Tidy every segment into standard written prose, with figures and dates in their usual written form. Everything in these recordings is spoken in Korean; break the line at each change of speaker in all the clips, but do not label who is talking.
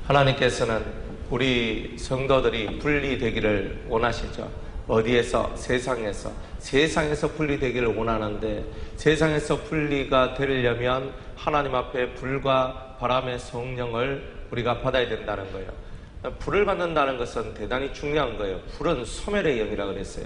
하나님께서는 우리 성도들이 분리되기를 원하시죠. 어디에서? 세상에서 분리되기를 원하는데, 세상에서 분리가 되려면 하나님 앞에 불과 바람의 성령을 우리가 받아야 된다는 거예요. 불을 받는다는 것은 대단히 중요한 거예요. 불은 소멸의 영이라고 그랬어요.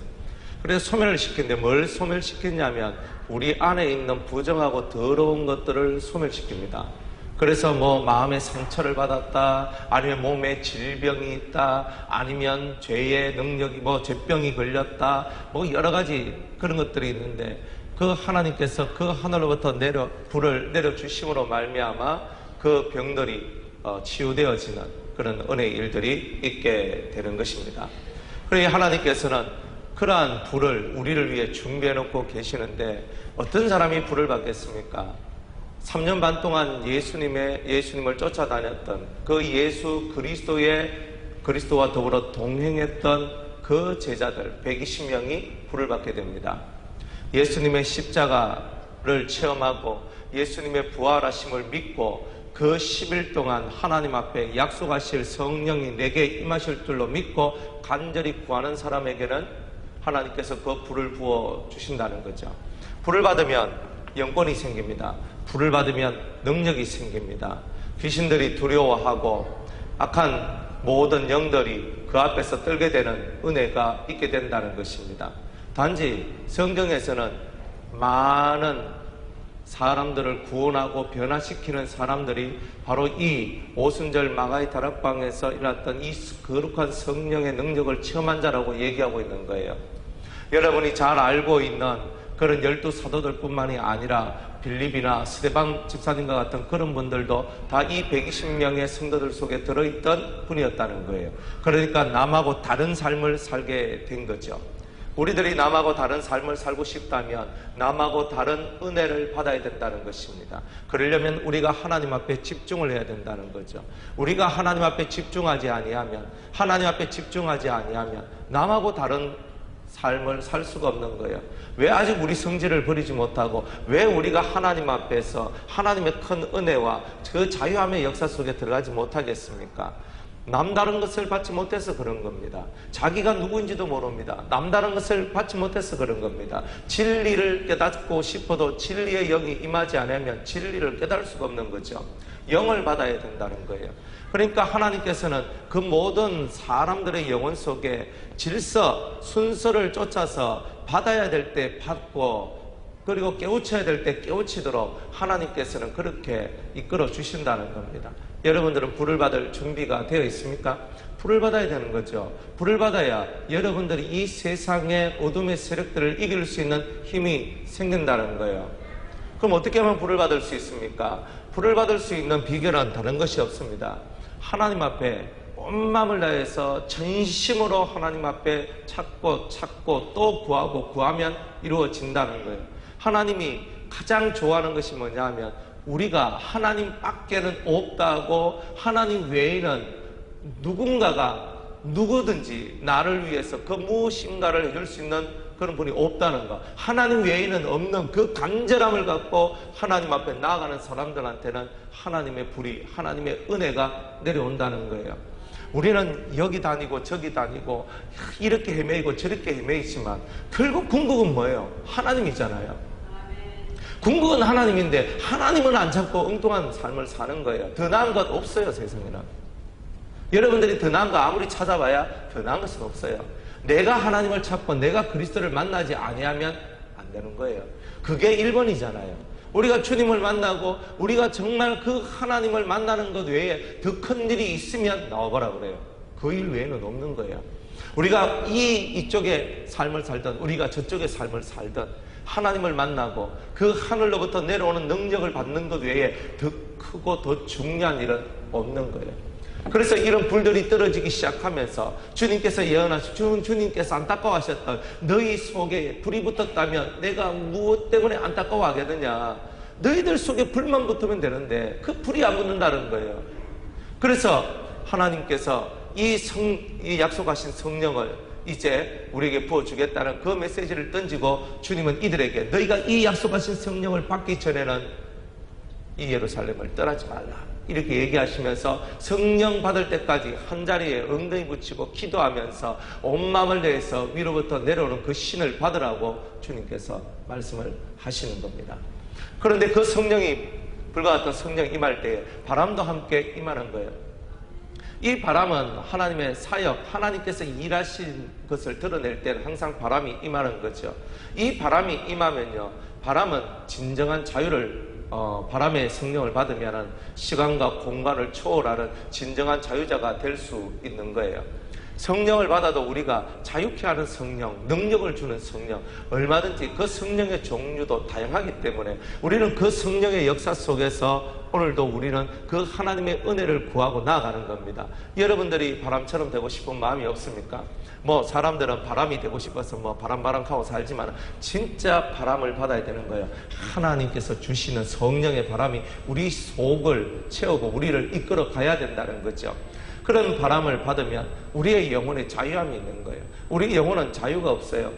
그래서 소멸을 시키는데 뭘 소멸시키냐면 우리 안에 있는 부정하고 더러운 것들을 소멸시킵니다. 그래서 마음의 상처를 받았다, 아니면 몸에 질병이 있다, 아니면 죄의 능력이 죄병이 걸렸다, 여러 가지 그런 것들이 있는데, 그 하나님께서 그 하늘로부터 불을 내려주심으로 말미암아 그 병들이 치유되어지는 그런 은혜의 일들이 있게 되는 것입니다. 그러니 하나님께서는 그러한 불을 우리를 위해 준비해 놓고 계시는데, 어떤 사람이 불을 받겠습니까? 3년 반 동안 예수님을 쫓아다녔던 그 예수 그리스도와 더불어 동행했던 그 제자들 120명이 불을 받게 됩니다. 예수님의 십자가를 체험하고 예수님의 부활하심을 믿고 그 10일 동안 하나님 앞에 약속하실 성령이 내게 임하실 줄로 믿고 간절히 구하는 사람에게는 하나님께서 그 불을 부어 주신다는 거죠. 불을 받으면 영권이 생깁니다. 불을 받으면 능력이 생깁니다. 귀신들이 두려워하고 악한 모든 영들이 그 앞에서 떨게 되는 은혜가 있게 된다는 것입니다. 단지 성경에서는 많은 사람들을 구원하고 변화시키는 사람들이 바로 이 오순절 마가의 다락방에서 일어났던 이 거룩한 성령의 능력을 체험한 자라고 얘기하고 있는 거예요. 여러분이 잘 알고 있는 그런 12사도들 뿐만이 아니라 빌립이나 스데반 집사님과 같은 그런 분들도 다 이 120명의 성도들 속에 들어있던 분이었다는 거예요. 그러니까 남하고 다른 삶을 살게 된 거죠. 우리들이 남하고 다른 삶을 살고 싶다면 남하고 다른 은혜를 받아야 된다는 것입니다. 그러려면 우리가 하나님 앞에 집중을 해야 된다는 거죠. 우리가 하나님 앞에 집중하지 아니하면 남하고 다른 삶을 살 수가 없는 거예요. 왜 아직 우리 성질을 버리지 못하고, 왜 우리가 하나님 앞에서 하나님의 큰 은혜와 그 자유함의 역사 속에 들어가지 못하겠습니까? 남다른 것을 받지 못해서 그런 겁니다. 자기가 누구인지도 모릅니다. 남다른 것을 받지 못해서 그런 겁니다. 진리를 깨닫고 싶어도 진리의 영이 임하지 않으면 진리를 깨달을 수가 없는 거죠. 영을 받아야 된다는 거예요. 그러니까 하나님께서는 그 모든 사람들의 영혼 속에 질서, 순서를 쫓아서 받아야 될 때 받고, 그리고 깨우쳐야 될 때 깨우치도록 하나님께서는 그렇게 이끌어 주신다는 겁니다. 여러분들은 불을 받을 준비가 되어 있습니까? 불을 받아야 되는 거죠. 불을 받아야 여러분들이 이 세상의 어둠의 세력들을 이길 수 있는 힘이 생긴다는 거예요. 그럼 어떻게 하면 불을 받을 수 있습니까? 불을 받을 수 있는 비결은 다른 것이 없습니다. 하나님 앞에 온 마음을 다해서 전심으로 하나님 앞에 찾고 또 구하면 이루어진다는 거예요. 하나님이 가장 좋아하는 것이 뭐냐 하면 우리가 하나님 밖에는 없다고, 하나님 외에는 누구든지 나를 위해서 그 무엇인가를 해줄 수 있는 그런 분이 없다는 거, 하나님 외에는 없는 그 간절함을 갖고 하나님 앞에 나아가는 사람들한테는 하나님의 불이, 하나님의 은혜가 내려온다는 거예요. 우리는 여기 다니고 저기 다니고 이렇게 헤매이고 저렇게 헤매이지만 결국 궁극은 뭐예요? 하나님이잖아요. 궁극은 하나님인데 하나님은 안 찾고 엉뚱한 삶을 사는 거예요. 더 나은 것 없어요, 세상에는. 여러분들이 더 나은 거 아무리 찾아봐야 더 나은 것은 없어요. 내가 하나님을 찾고 내가 그리스도를 만나지 아니하면 안 되는 거예요. 그게 1번이잖아요. 우리가 주님을 만나고 우리가 정말 그 하나님을 만나는 것 외에 더 큰 일이 있으면 나와보라 그래요. 그 일 외에는 없는 거예요. 우리가 이쪽의 삶을 살든 우리가 저쪽의 삶을 살든 하나님을 만나고 그 하늘로부터 내려오는 능력을 받는 것 외에 더 크고 더 중요한 일은 없는 거예요. 그래서 이런 불들이 떨어지기 시작하면서 주님께서 예언하시고, 주님께서 안타까워하셨던 너희 속에 불이 붙었다면 내가 무엇 때문에 안타까워하겠느냐, 너희들 속에 불만 붙으면 되는데 그 불이 안 붙는다는 거예요. 그래서 하나님께서 이 약속하신 성령을 이제 우리에게 부어주겠다는 그 메시지를 던지고, 주님은 이들에게 너희가 이 약속하신 성령을 받기 전에는 이 예루살렘을 떠나지 말라, 이렇게 얘기하시면서 성령 받을 때까지 한자리에 엉덩이 붙이고 기도하면서 온 마음을 내서 위로부터 내려오는 그 신을 받으라고 주님께서 말씀을 하시는 겁니다. 그런데 그 성령이, 불과 같은 성령이 임할 때에 바람도 함께 임하는 거예요. 이 바람은 하나님의 사역, 하나님께서 일하신 것을 드러낼 때는 항상 바람이 임하는 거죠. 이 바람이 임하면요, 바람은 진정한 자유를, 바람의 성령을 받으면 시간과 공간을 초월하는 진정한 자유자가 될 수 있는 거예요. 성령을 받아도 우리가 자유케 하는 성령, 능력을 주는 성령, 얼마든지 그 성령의 종류도 다양하기 때문에 우리는 그 성령의 역사 속에서 오늘도 우리는 그 하나님의 은혜를 구하고 나아가는 겁니다. 여러분들이 바람처럼 되고 싶은 마음이 없습니까? 사람들은 바람이 되고 싶어서 바람바람하고 살지만 진짜 바람을 받아야 되는 거예요. 하나님께서 주시는 성령의 바람이 우리 속을 채우고 우리를 이끌어 가야 된다는 거죠. 그런 바람을 받으면 우리의 영혼에 자유함이 있는 거예요. 우리 영혼은 자유가 없어요.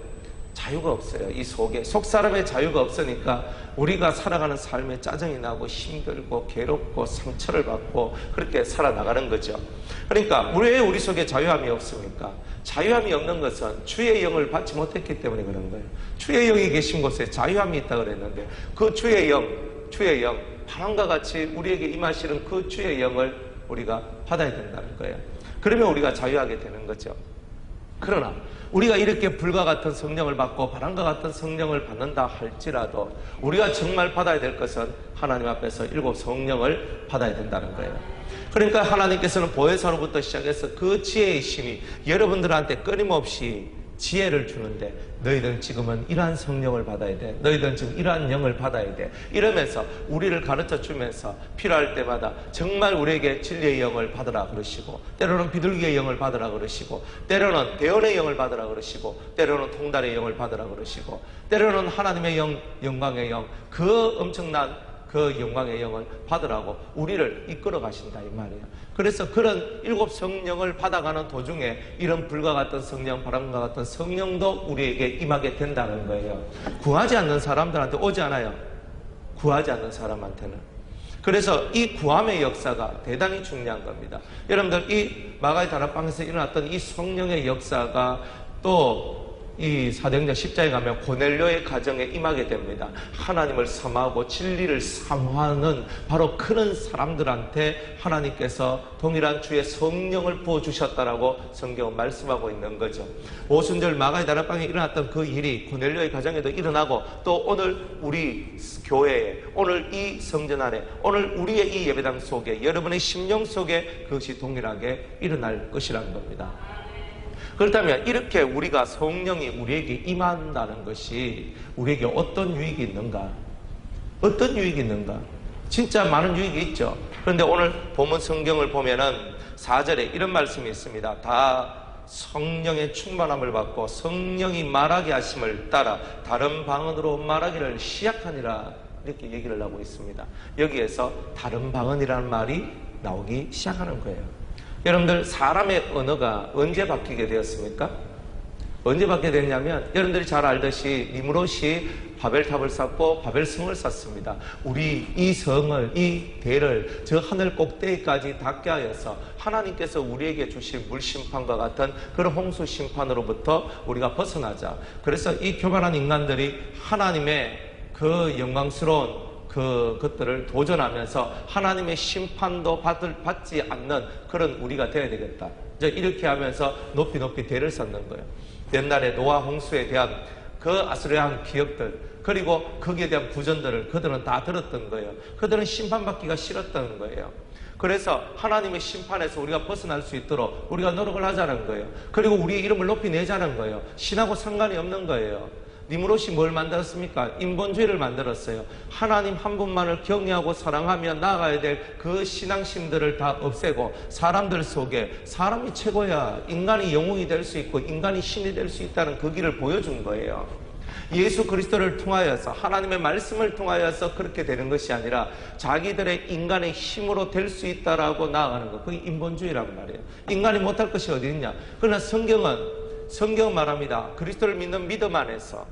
자유가 없어요. 이 속에 속사람의 자유가 없으니까 우리가 살아가는 삶에 짜증이 나고 힘들고 괴롭고 상처를 받고 그렇게 살아나가는 거죠. 그러니까 왜 우리 속에 자유함이 없습니까? 자유함이 없는 것은 주의 영을 받지 못했기 때문에 그런 거예요. 주의 영이 계신 곳에 자유함이 있다고 그랬는데 그 주의 영, 바람과 같이 우리에게 임하시는 그 주의 영을 우리가 받아야 된다는 거예요. 그러면 우리가 자유하게 되는 거죠. 그러나 우리가 이렇게 불과 같은 성령을 받고 바람과 같은 성령을 받는다 할지라도 우리가 정말 받아야 될 것은 하나님 앞에서 7 성령을 받아야 된다는 거예요. 그러니까 하나님께서는 보혜사로부터 시작해서 그 지혜의 신이 여러분들한테 끊임없이 지혜를 주는데 너희들은 지금은 이러한 성령을 받아야 돼. 너희들은 지금 이러한 영을 받아야 돼. 이러면서 우리를 가르쳐 주면서 필요할 때마다 정말 우리에게 진리의 영을 받으라 그러시고, 때로는 비둘기의 영을 받으라 그러시고, 때로는 대언의 영을 받으라 그러시고, 때로는 통달의 영을 받으라 그러시고, 때로는 하나님의 영, 영광의 영, 그 엄청난 그 영광의 영을 받으라고 우리를 이끌어 가신다 이 말이에요. 그래서 그런 7 성령을 받아가는 도중에 이런 불과 같은 성령, 바람과 같은 성령도 우리에게 임하게 된다는 거예요. 구하지 않는 사람들한테 오지 않아요. 구하지 않는 사람한테는. 그래서 이 구함의 역사가 대단히 중요한 겁니다. 여러분들 이 마가의 다락방에서 일어났던 이 성령의 역사가 또 이 사도행전 10장에 가면 고넬료의 가정에 임하게 됩니다. 하나님을 사모하고 진리를 사모하는 바로 그런 사람들한테 하나님께서 동일한 주의 성령을 부어주셨다라고 성경은 말씀하고 있는 거죠. 오순절 마가의 다락방에 일어났던 그 일이 고넬료의 가정에도 일어나고 또 오늘 우리 교회에, 오늘 이 성전 안에, 오늘 우리의 이 예배당 속에, 여러분의 심령 속에 그것이 동일하게 일어날 것이라는 겁니다. 그렇다면 이렇게 우리가 성령이 우리에게 임한다는 것이 우리에게 어떤 유익이 있는가? 어떤 유익이 있는가? 진짜 많은 유익이 있죠. 그런데 오늘 본문 성경을 보면은 4절에 이런 말씀이 있습니다. 다 성령의 충만함을 받고 성령이 말하게 하심을 따라 다른 방언으로 말하기를 시작하니라, 이렇게 얘기를 하고 있습니다. 여기에서 다른 방언이라는 말이 나오기 시작하는 거예요. 여러분들, 사람의 언어가 언제 바뀌게 되었습니까? 언제 바뀌게 됐냐면, 여러분들이 잘 알듯이 니므롯이 바벨탑을 쌓고 바벨성을 쌓습니다. 우리 이 성을, 이 대를 저 하늘 꼭대기까지 닿게 하여서 하나님께서 우리에게 주신 물심판과 같은 그런 홍수 심판으로부터 우리가 벗어나자. 그래서 이 교만한 인간들이 하나님의 그 영광스러운 것들을 도전하면서 하나님의 심판도 받지 않는 그런 우리가 되어야 되겠다. 이제 이렇게 하면서 높이 대를 쌓는 거예요. 옛날에 노아 홍수에 대한 그 아수르한 기억들, 그리고 거기에 대한 구전들을 그들은 다 들었던 거예요. 그들은 심판받기가 싫었던 거예요. 그래서 하나님의 심판에서 우리가 벗어날 수 있도록 우리가 노력을 하자는 거예요. 그리고 우리의 이름을 높이 내자는 거예요. 신하고 상관이 없는 거예요. 니므롯이 뭘 만들었습니까? 인본주의를 만들었어요. 하나님 한 분만을 경외하고 사랑하며 나아가야 될 그 신앙심들을 다 없애고 사람들 속에 사람이 최고야, 인간이 영웅이 될 수 있고 인간이 신이 될 수 있다는 그 길을 보여준 거예요. 예수 그리스도를 통하여서, 하나님의 말씀을 통하여서 그렇게 되는 것이 아니라 자기들의 인간의 힘으로 될 수 있다라고 나아가는 것, 그게 인본주의란 말이에요. 인간이 못할 것이 어디 있냐? 그러나 성경은 말합니다. 그리스도를 믿는 믿음 안에서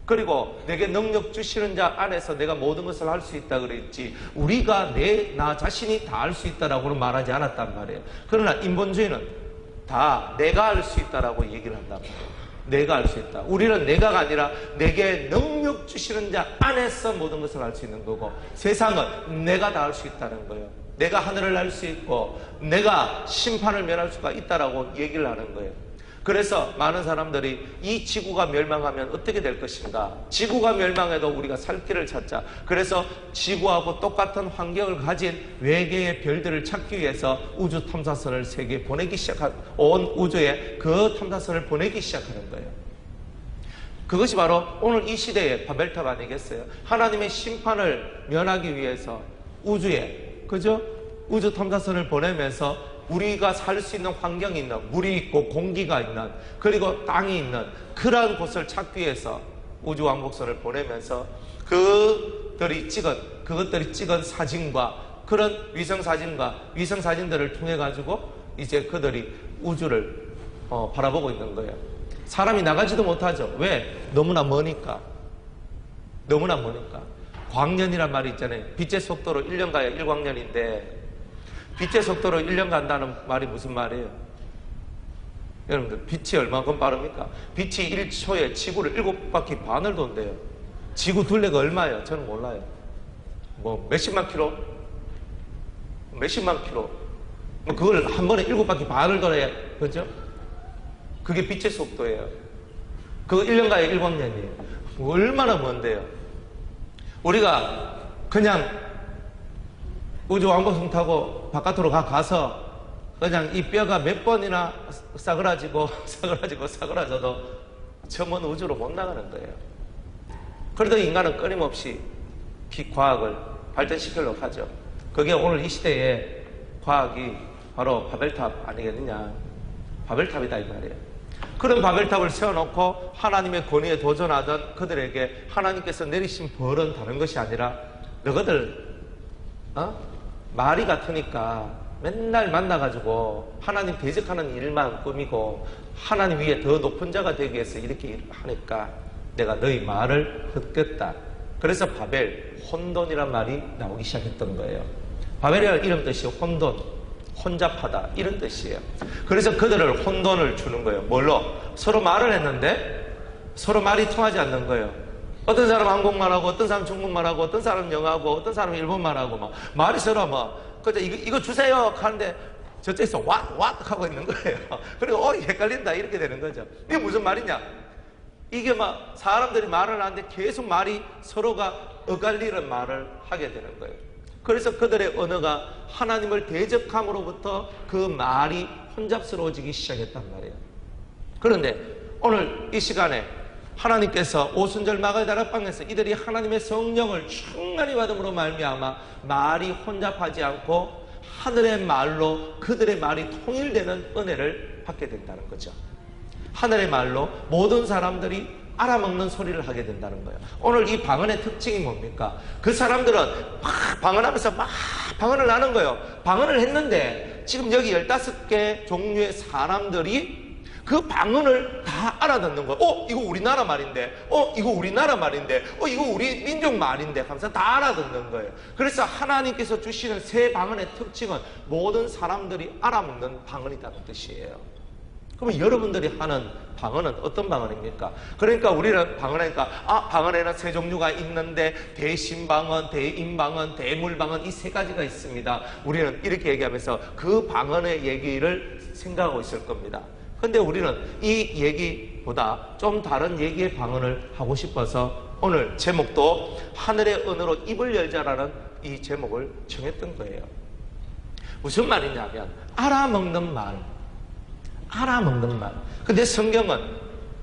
그리고 내게 능력 주시는 자 안에서 내가 모든 것을 할 수 있다 그랬지, 우리가 나 자신이 다 할 수 있다라고는 말하지 않았단 말이에요. 그러나 인본주의는 다 내가 할 수 있다라고 얘기를 한단 말이에요. 내가 할 수 있다. 우리는 내가가 아니라 내게 능력 주시는 자 안에서 모든 것을 할 수 있는 거고, 세상은 내가 다 할 수 있다는 거예요. 내가 하늘을 날 수 있고 내가 심판을 면할 수가 있다라고 얘기를 하는 거예요. 그래서 많은 사람들이 이 지구가 멸망하면 어떻게 될 것인가, 지구가 멸망해도 우리가 살 길을 찾자, 그래서 지구하고 똑같은 환경을 가진 외계의 별들을 찾기 위해서 우주 탐사선을 세계에 보내기 온 우주에 그 탐사선을 보내기 시작하는 거예요. 그것이 바로 오늘 이 시대의 바벨탑 아니겠어요? 하나님의 심판을 면하기 위해서 우주에, 그죠? 우주 탐사선을 보내면서 우리가 살 수 있는 환경이 있는, 물이 있고 공기가 있는, 그리고 땅이 있는 그러한 곳을 찾기 위해서 우주왕복선을 보내면서 그것들이 찍은 사진과 그런 위성사진들을 통해 가지고 이제 그들이 우주를 바라보고 있는 거예요. 사람이 나가지도 못하죠. 왜? 너무나 머니까. 광년이란 말이 있잖아요. 빛의 속도로 1년 가야 1광년인데, 빛의 속도로 1년 간다는 말이 무슨 말이에요? 여러분들, 빛이 얼마큼 빠릅니까? 빛이 1초에 지구를 7바퀴 반을 돈대요. 지구 둘레가 얼마예요? 저는 몰라요. 뭐 몇십만 킬로? 뭐 그걸 한 번에 7바퀴 반을 돌아야, 그죠? 그게 빛의 속도예요. 그거 1년 가야 1광년이에요. 얼마나 먼데요? 우리가 그냥 우주왕복선 타고 바깥으로 가서 그냥 이 뼈가 몇 번이나 싸그라져도 저 먼 우주로 못 나가는 거예요. 그래도 인간은 끊임없이 과학을 발전시키려고 하죠. 그게 오늘 이 시대의 과학이 바로 바벨탑 아니겠느냐. 바벨탑이다 이 말이에요. 그런 바벨탑을 세워놓고 하나님의 권위에 도전하던 그들에게 하나님께서 내리신 벌은 다른 것이 아니라, 너희들 말이 같으니까 맨날 만나가지고 하나님 대적하는 일만 꾸미고 하나님 위에 더 높은 자가 되기 위해서 이렇게 하니까 내가 너희 말을 헛겠다. 그래서 바벨, 혼돈이란 말이 나오기 시작했던 거예요. 바벨이라는 이름 뜻이 혼돈, 혼잡하다 이런 뜻이에요. 그래서 그들을 혼돈을 주는 거예요. 뭘로? 서로 말을 했는데 서로 말이 통하지 않는 거예요. 어떤 사람 한국말하고, 어떤 사람 중국말하고, 어떤 사람 영어하고, 어떤 사람 일본말하고, 말이 서로 그저 이거 주세요 하는데 저쪽에서 what 하고 있는 거예요. 그리고 헷갈린다 이렇게 되는 거죠. 이게 무슨 말이냐? 이게 사람들이 말을 하는데 계속 말이 서로가 엇갈리는 말을 하게 되는 거예요. 그래서 그들의 언어가 하나님을 대적함으로부터 그 말이 혼잡스러워지기 시작했단 말이에요. 그런데 오늘 이 시간에 하나님께서 오순절 마가의 다락방에서 이들이 하나님의 성령을 충만히 받음으로 말미암아 말이 혼잡하지 않고 하늘의 말로 그들의 말이 통일되는 은혜를 받게 된다는 거죠. 하늘의 말로 모든 사람들이 알아먹는 소리를 하게 된다는 거예요. 오늘 이 방언의 특징이 뭡니까? 그 사람들은 막 방언하면서 막 방언을 하는 거예요. 방언을 했는데 지금 여기 15개 종류의 사람들이 그 방언을 다 알아듣는 거예요. 이거 우리나라 말인데, 이거 우리나라 말인데, 이거 우리 민족 말인데 하면서 다 알아듣는 거예요. 그래서 하나님께서 주시는 새 방언의 특징은 모든 사람들이 알아먹는 방언이라는 뜻이에요. 그러면 여러분들이 하는 방언은 어떤 방언입니까? 그러니까 우리는 방언하니까 방언에는 세 종류가 있는데 대신방언, 대인방언, 대물방언 이 세 가지가 있습니다. 우리는 이렇게 얘기하면서 그 방언의 얘기를 생각하고 있을 겁니다. 근데 우리는 이 얘기보다 좀 다른 얘기의 방언을 하고 싶어서 오늘 제목도 하늘의 언어로 입을 열자라는 이 제목을 정했던 거예요. 무슨 말이냐면 알아먹는 말. 근데 성경은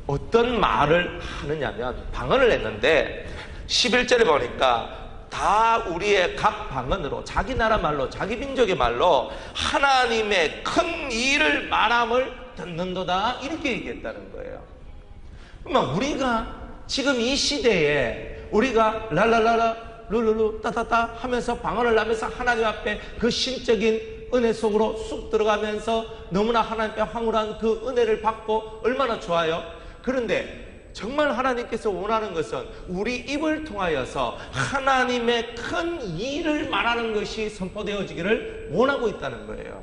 어떤 말을 하느냐면 방언을 했는데 11절에 보니까 다 우리의 각 방언으로 자기 나라 말로 자기 민족의 말로 하나님의 큰 일을 말함을 듣는도다 이렇게 얘기했다는 거예요. 그러면 우리가 지금 이 시대에 우리가 랄랄라라 룰루루 따따따 하면서 방언을 하면서 하나님 앞에 그 신적인 은혜 속으로 쑥 들어가면서 너무나 하나님 앞에 황홀한 그 은혜를 받고 얼마나 좋아요. 그런데 정말 하나님께서 원하는 것은 우리 입을 통하여서 하나님의 큰 일을 말하는 것이 선포되어지기를 원하고 있다는 거예요.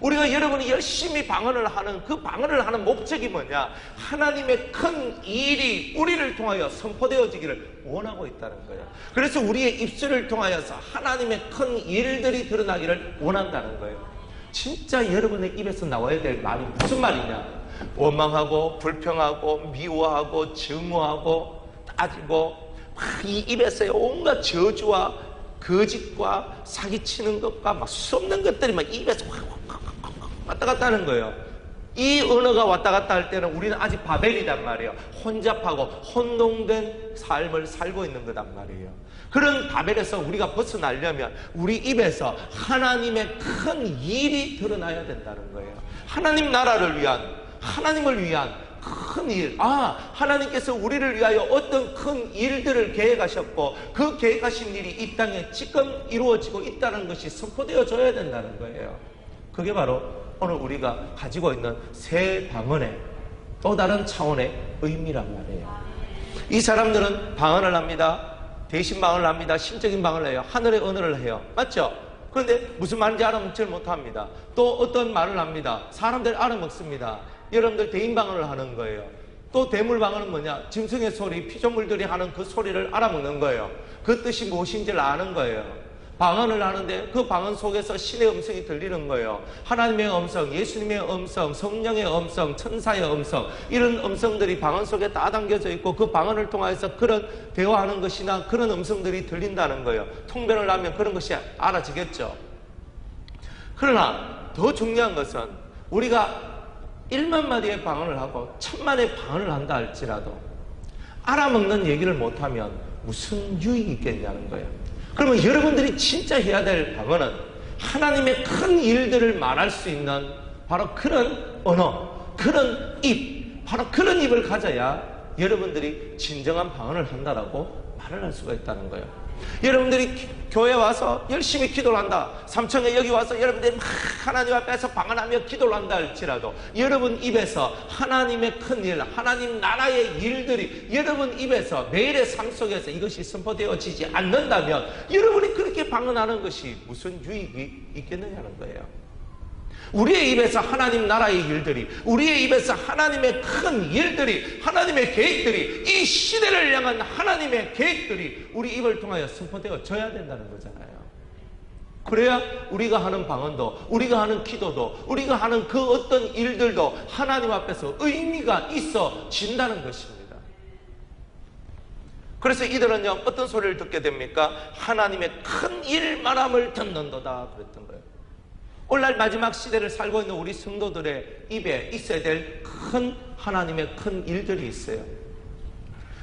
우리가 여러분이 열심히 방언을 하는 그 방언을 하는 목적이 뭐냐? 하나님의 큰 일이 우리를 통하여 선포되어지기를 원하고 있다는 거예요. 그래서 우리의 입술을 통하여서 하나님의 큰 일들이 드러나기를 원한다는 거예요. 진짜 여러분의 입에서 나와야 될 말이 무슨 말이냐? 원망하고 불평하고 미워하고 증오하고 따지고 이 입에서 온갖 저주와 거짓과 사기치는 것과 막 수없는 것들이 막 입에서 왔다 갔다 하는 거예요. 이 언어가 왔다 갔다 할 때는 우리는 아직 바벨이란 말이에요. 혼잡하고 혼동된 삶을 살고 있는 거란 말이에요. 그런 바벨에서 우리가 벗어나려면 우리 입에서 하나님의 큰 일이 드러나야 된다는 거예요. 하나님 나라를 위한, 하나님을 위한 큰 일. 하나님께서 우리를 위하여 어떤 큰 일들을 계획하셨고 그 계획하신 일이 이 땅에 지금 이루어지고 있다는 것이 선포되어져야 된다는 거예요. 그게 바로 오늘 우리가 가지고 있는 새 방언의 또 다른 차원의 의미란 말이에요. 이 사람들은 방언을 합니다. 대신 방언을 합니다. 신적인 방언을 해요. 하늘의 언어를 해요. 맞죠? 그런데 무슨 말인지 알아먹지를 못합니다. 또 어떤 말을 합니다. 사람들 알아먹습니다. 여러분들 대인 방언을 하는 거예요. 또 대물 방언은 뭐냐? 짐승의 소리, 피조물들이 하는 그 소리를 알아먹는 거예요. 그 뜻이 무엇인지를 아는 거예요. 방언을 하는데 그 방언 속에서 신의 음성이 들리는 거예요. 하나님의 음성, 예수님의 음성, 성령의 음성, 천사의 음성, 이런 음성들이 방언 속에 다 담겨져 있고 그 방언을 통해서 그런 대화하는 것이나 그런 음성들이 들린다는 거예요. 통변을 하면 그런 것이 알아지겠죠. 그러나 더 중요한 것은 우리가 1만 마디의 방언을 하고 1000만의 방언을 한다 할지라도 알아먹는 얘기를 못하면 무슨 유익이 있겠냐는 거예요. 그러면 여러분들이 진짜 해야 될 방언은 하나님의 큰 일들을 말할 수 있는 바로 그런 언어, 그런 입, 바로 그런 입을 가져야 여러분들이 진정한 방언을 한다라고 말을 할 수가 있다는 거예요. 여러분들이 교회 와서 열심히 기도를 한다. 삼청에 여기 와서 여러분들이 막 하나님 앞에서 방언하며 기도를 한다 할지라도 여러분 입에서 하나님의 큰 일, 하나님 나라의 일들이 여러분 입에서 매일의 삶 속에서 이것이 선포되어지지 않는다면 여러분이 그렇게 방언하는 것이 무슨 유익이 있겠느냐는 거예요. 우리의 입에서 하나님 나라의 일들이, 우리의 입에서 하나님의 큰 일들이, 하나님의 계획들이, 이 시대를 향한 하나님의 계획들이 우리 입을 통하여 선포되어져야 된다는 거잖아요. 그래야 우리가 하는 방언도, 우리가 하는 기도도, 우리가 하는 그 어떤 일들도 하나님 앞에서 의미가 있어진다는 것입니다. 그래서 이들은요, 어떤 소리를 듣게 됩니까? 하나님의 큰 일만함을 듣는도다 그랬던 거예요. 오늘날 마지막 시대를 살고 있는 우리 성도들의 입에 있어야 될 큰 하나님의 큰 일들이 있어요.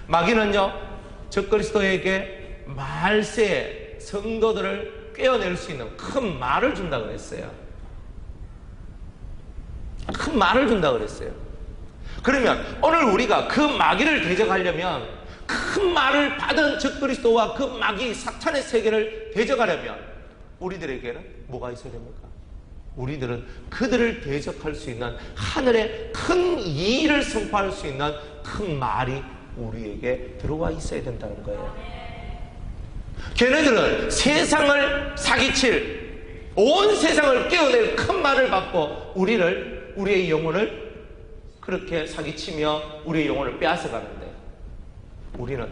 마귀는요, 적그리스도에게 말세에 성도들을 꿰어낼 수 있는 큰 말을 준다고 그랬어요. 큰 말을 준다고 그랬어요. 그러면 오늘 우리가 그 마귀를 대적하려면, 큰 말을 받은 적그리스도와 그 마귀 사탄의 세계를 대적하려면 우리들에게는 뭐가 있어야 됩니까? 우리들은 그들을 대적할 수 있는 하늘의 큰 일을 선포할 수 있는 큰 말이 우리에게 들어와 있어야 된다는 거예요. 걔네들은 세상을 사기칠, 온 세상을 깨어낼 큰 말을 받고 우리의 영혼을 그렇게 사기치며 우리의 영혼을 빼앗아가는데, 우리는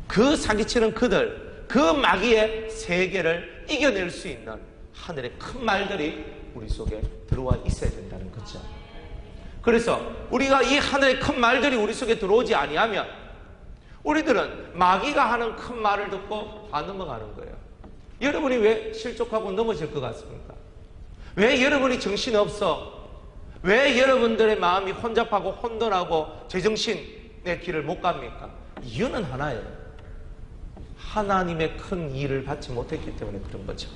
그 사기치는 그들, 그 마귀의 세계를 이겨낼 수 있는 하늘의 큰 말들이 우리 속에 들어와 있어야 된다는 거죠. 그래서 우리가 이 하늘의 큰 말들이 우리 속에 들어오지 아니하면 우리들은 마귀가 하는 큰 말을 듣고 다 넘어가는 거예요. 여러분이 왜 실족하고 넘어질 것 같습니까? 왜 여러분이 정신없어? 왜 여러분들의 마음이 혼잡하고 혼돈하고 제정신의 길을 못 갑니까? 이유는 하나예요. 하나님의 큰 일을 받지 못했기 때문에 그런 거죠.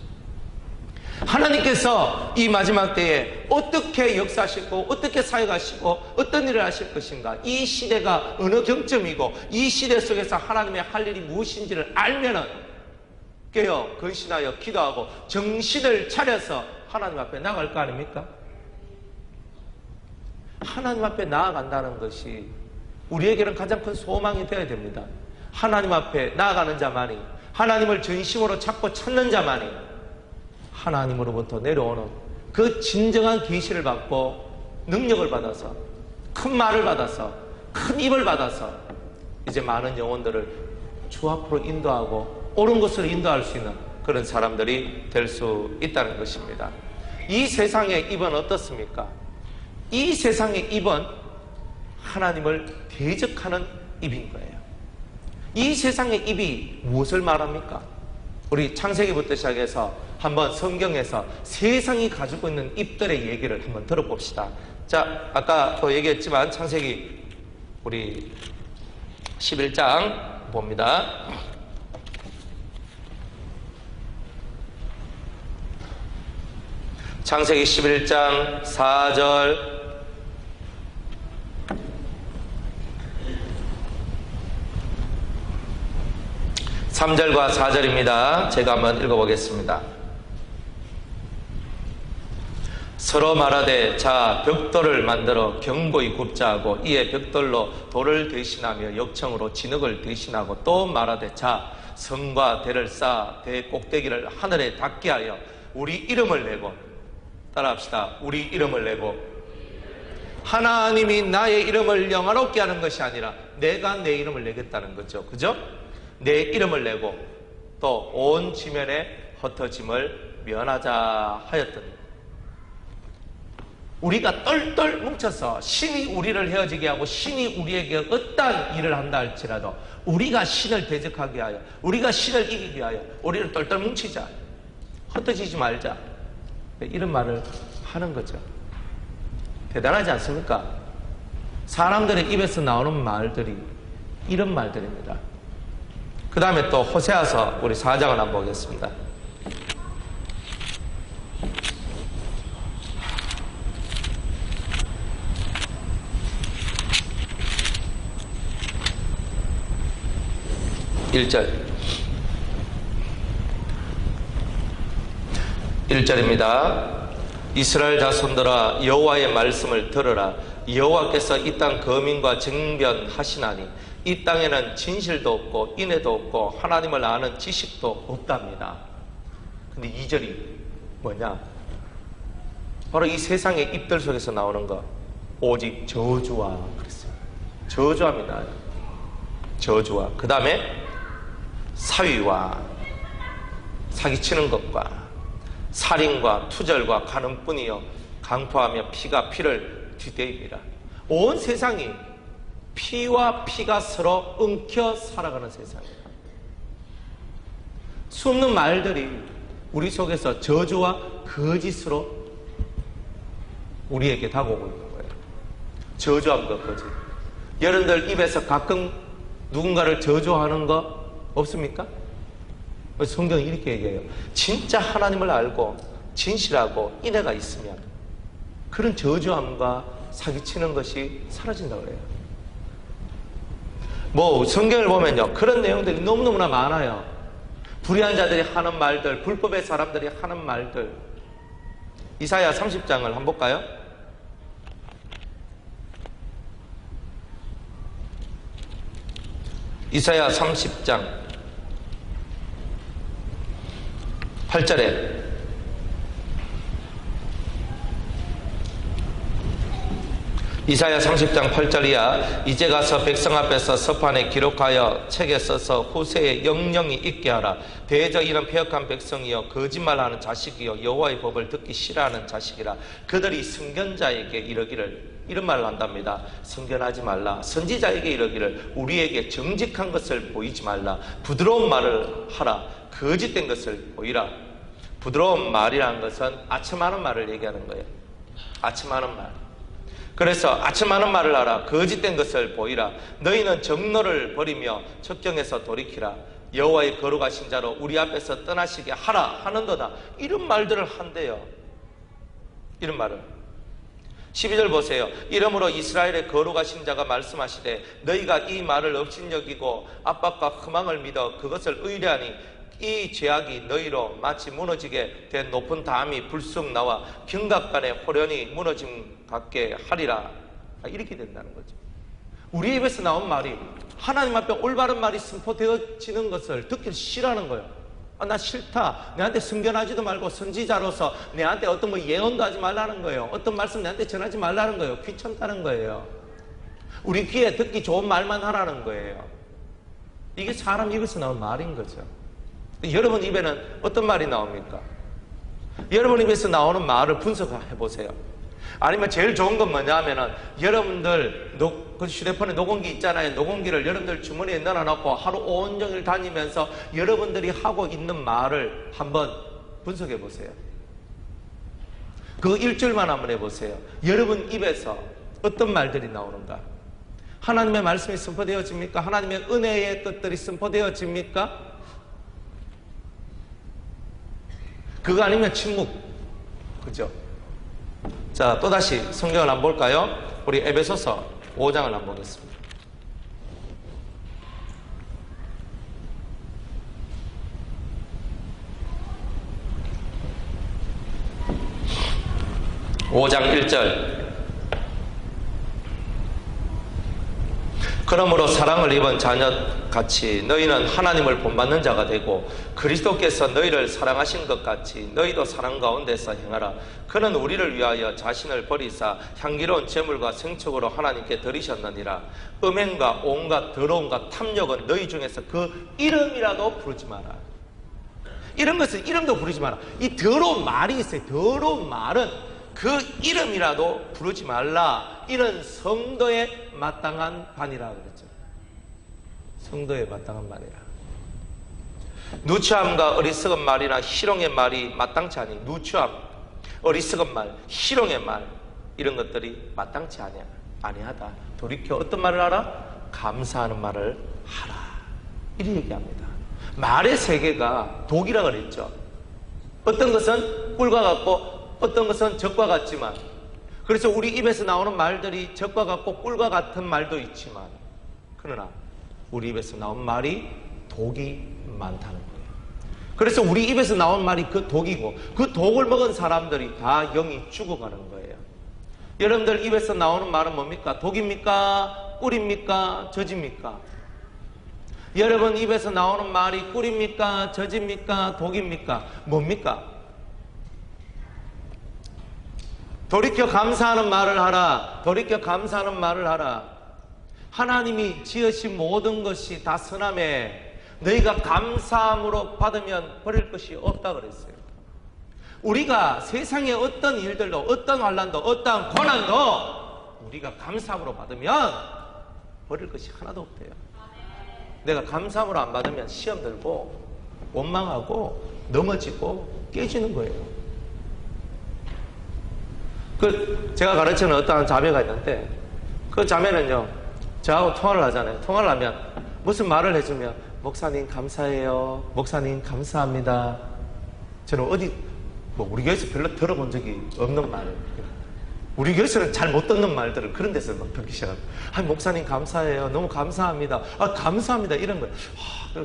하나님께서 이 마지막 때에 어떻게 역사하시고 어떻게 사역하시고 어떤 일을 하실 것인가, 이 시대가 어느 경점이고 이 시대 속에서 하나님의 할 일이 무엇인지를 알면은 깨어 근신하여 기도하고 정신을 차려서 하나님 앞에 나아갈 거 아닙니까? 하나님 앞에 나아간다는 것이 우리에게는 가장 큰 소망이 되어야 됩니다. 하나님 앞에 나아가는 자만이, 하나님을 전심으로 찾고 찾는 자만이 하나님으로부터 내려오는 그 진정한 계시를 받고 능력을 받아서 큰 말을 받아서 큰 입을 받아서 이제 많은 영혼들을 주 앞으로 인도하고 옳은 곳으로 인도할 수 있는 그런 사람들이 될 수 있다는 것입니다. 이 세상의 입은 어떻습니까? 이 세상의 입은 하나님을 대적하는 입인 거예요. 이 세상의 입이 무엇을 말합니까? 우리 창세기부터 시작해서 한번 성경에서 세상이 가지고 있는 입들의 얘기를 한번 들어봅시다. 자, 아까 또 얘기했지만 창세기 우리 11장 봅니다. 창세기 11장 4절 3절과 4절입니다. 제가 한번 읽어보겠습니다. 서로 말하되 자 벽돌을 만들어 견고히 굽자 하고 이에 벽돌로 돌을 대신하며 역청으로 진흙을 대신하고 또 말하되 자 성과 대를 쌓아 대 꼭대기를 하늘에 닿게 하여 우리 이름을 내고, 따라합시다. 우리 이름을 내고. 하나님이 나의 이름을 영화롭게 하는 것이 아니라 내가 내 이름을 내겠다는 거죠. 그죠? 내 이름을 내고 또 온 지면에 흩어짐을 면하자 하였더니, 우리가 똘똘 뭉쳐서 신이 우리를 헤어지게 하고 신이 우리에게 어떠한 일을 한다 할지라도 우리가 신을 대적하게 하여, 우리가 신을 이기게 하여 우리를 똘똘 뭉치자, 흩어지지 말자, 이런 말을 하는 거죠. 대단하지 않습니까? 사람들의 입에서 나오는 말들이 이런 말들입니다. 그 다음에 또 호세아서 우리 4장을 한번 보겠습니다. (1절) 이스라엘 자손들아 여호와의 말씀을 들으라. 여호와께서 이 땅 거민과 정변하시나니 이 땅에는 진실도 없고 인애도 없고 하나님을 아는 지식도 없답니다. 근데 2절이 뭐냐? 바로 이 세상의 입들 속에서 나오는 거, 오직 저주와 그랬어요. 저주합니다. 저주와, 그 다음에 사위와 사기치는 것과 살인과 투절과 가늠뿐이요 강포하며 피가 피를 뒤대입니다. 온 세상이 피와 피가 서로 엉켜 살아가는 세상이에요. 수없는 말들이 우리 속에서 저주와 거짓으로 우리에게 다가오고 있는 거예요. 저주함과 거짓. 여러분들 입에서 가끔 누군가를 저주하는 거 없습니까? 성경이 이렇게 얘기해요. 진짜 하나님을 알고 진실하고 인애가 있으면 그런 저주함과 사기치는 것이 사라진다고 그래요. 뭐 성경을 보면요, 그런 내용들이 너무너무나 많아요. 불의한 자들이 하는 말들, 불법의 사람들이 하는 말들. 이사야 30장을 한번 볼까요? 이사야 30장 8절에 이사야 30장 8절이야. 이제 가서 백성 앞에서 서판에 기록하여 책에 써서 후세에 영영이 있게 하라. 대저 이는 패역한 백성이요 거짓말하는 자식이요 여호와의 법을 듣기 싫어하는 자식이라. 그들이 선견자에게 이르기를, 이런 말을 한답니다. 선견하지 말라. 선지자에게 이르기를 우리에게 정직한 것을 보이지 말라. 부드러운 말을 하라. 거짓된 것을 보이라. 부드러운 말이라는 것은 아첨하는 말을 얘기하는 거예요. 아첨하는 말. 그래서 아첨하는 말을 하라. 거짓된 것을 보이라. 너희는 정노를 버리며 척경에서 돌이키라. 여호와의 거룩하신 자로 우리 앞에서 떠나시게 하라 하는도다. 이런 말들을 한대요. 이런 말을. 12절 보세요. 이러므로 이스라엘의 거룩하신 자가 말씀하시되 너희가 이 말을 업신여기고 압박과 흠앙을 믿어 그것을 의뢰하니 이 죄악이 너희로 마치 무너지게 된 높은 담이 불쑥 나와 경각간에 호련히 무너짐 같게 하리라. 이렇게 된다는 거죠. 우리 입에서 나온 말이 하나님 앞에 올바른 말이 선포되어지는 것을 듣기 싫어하는 거예요. 나 싫다. 내한테 승견하지도 말고 선지자로서 내한테 어떤 뭐 예언도 하지 말라는 거예요. 어떤 말씀 내한테 전하지 말라는 거예요. 귀찮다는 거예요. 우리 귀에 듣기 좋은 말만 하라는 거예요. 이게 사람 입에서 나온 말인 거죠. 여러분 입에는 어떤 말이 나옵니까? 여러분 입에서 나오는 말을 분석해 보세요. 아니면 제일 좋은 건 뭐냐 하면은 여러분들 그 휴대폰에 녹음기 있잖아요. 녹음기를 여러분들 주머니에 넣어놓고 하루 온종일 다니면서 여러분들이 하고 있는 말을 한번 분석해 보세요. 그 일주일만 한번 해보세요. 여러분 입에서 어떤 말들이 나오는가? 하나님의 말씀이 선포되어집니까? 하나님의 은혜의 것들이 선포되어집니까? 그거 아니면 침묵. 그죠? 자, 또다시 성경을 한번 볼까요? 우리 에베소서 5장을 한번 보겠습니다. (5장 1절) 그러므로 사랑을 입은 자녀같이 너희는 하나님을 본받는 자가 되고 그리스도께서 너희를 사랑하신 것 같이 너희도 사랑 가운데서 행하라. 그는 우리를 위하여 자신을 버리사 향기로운 제물과 생축으로 하나님께 드리셨느니라. 음행과 온갖 더러움과 탐욕은 너희 중에서 그 이름이라도 부르지 마라. 이런 것은 이름도 부르지 마라. 이 더러운 말이 있어요. 더러운 말은 그 이름이라도 부르지 말라. 이는 성도의 마땅한 반이라 그랬죠. 성도의 마땅한 반이라. 누추함과 어리석은 말이나 희롱의 말이 마땅치 아니. 누추함, 어리석은 말, 희롱의 말, 이런 것들이 마땅치 아니하다. 돌이켜 어떤 말을 하라? 감사하는 말을 하라. 이렇게 얘기합니다. 말의 세계가 독이라 그랬죠. 어떤 것은 꿀과 같고 어떤 것은 적과 같지만, 그래서 우리 입에서 나오는 말들이 적과 같고 꿀과 같은 말도 있지만, 그러나 우리 입에서 나온 말이 독이 많다는 거예요. 그래서 우리 입에서 나온 말이 그 독이고, 그 독을 먹은 사람들이 다 영이 죽어가는 거예요. 여러분들 입에서 나오는 말은 뭡니까? 독입니까? 꿀입니까? 젖입니까? 여러분 입에서 나오는 말이 꿀입니까? 젖입니까? 독입니까? 뭡니까? 돌이켜 감사하는 말을 하라. 돌이켜 감사하는 말을 하라. 하나님이 지으신 모든 것이 다 선함에 너희가 감사함으로 받으면 버릴 것이 없다 그랬어요. 우리가 세상의 어떤 일들도, 어떤 환난도, 어떤 고난도 우리가 감사함으로 받으면 버릴 것이 하나도 없대요. 내가 감사함으로 안 받으면 시험 들고 원망하고 넘어지고 깨지는 거예요. 제가 가르치는 어떠한 자매가 있는데, 그 자매는요, 저하고 통화를 하잖아요. 통화를 하면 무슨 말을 해주면, 목사님 감사해요. 목사님 감사합니다. 저는 우리 교회에서 별로 들어본 적이 없는 말, 우리 교회에서는 잘 못 듣는 말들을 그런 데서 막 듣기 시작합니다. 목사님 감사해요. 너무 감사합니다. 감사합니다. 이런 거예요.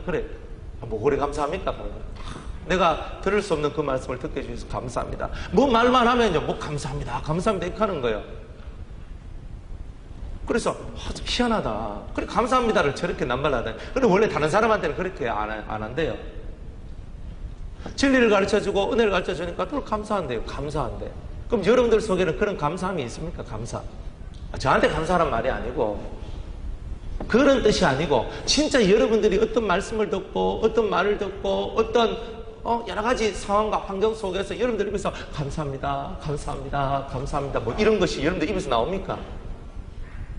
그래. 뭐 그래 감사합니까? 내가 들을 수 없는 그 말씀을 듣게 해주셔서 감사합니다. 뭐 말만 하면요, 뭐 감사합니다, 감사합니다 이렇게 하는 거예요. 그래서 좀 희한하다. 그래 감사합니다를 저렇게 남발하다니. 근데 원래 다른 사람한테는 그렇게 안 한대요. 진리를 가르쳐주고 은혜를 가르쳐주니까 또 감사한대요. 감사한대. 그럼 여러분들 속에는 그런 감사함이 있습니까? 감사. 저한테 감사하는 말이 아니고, 그런 뜻이 아니고, 진짜 여러분들이 어떤 말씀을 듣고 어떤 말을 듣고 어떤 여러 가지 상황과 환경 속에서 여러분들 입에서 감사합니다, 감사합니다, 감사합니다 뭐 이런 것이 여러분들 입에서 나옵니까?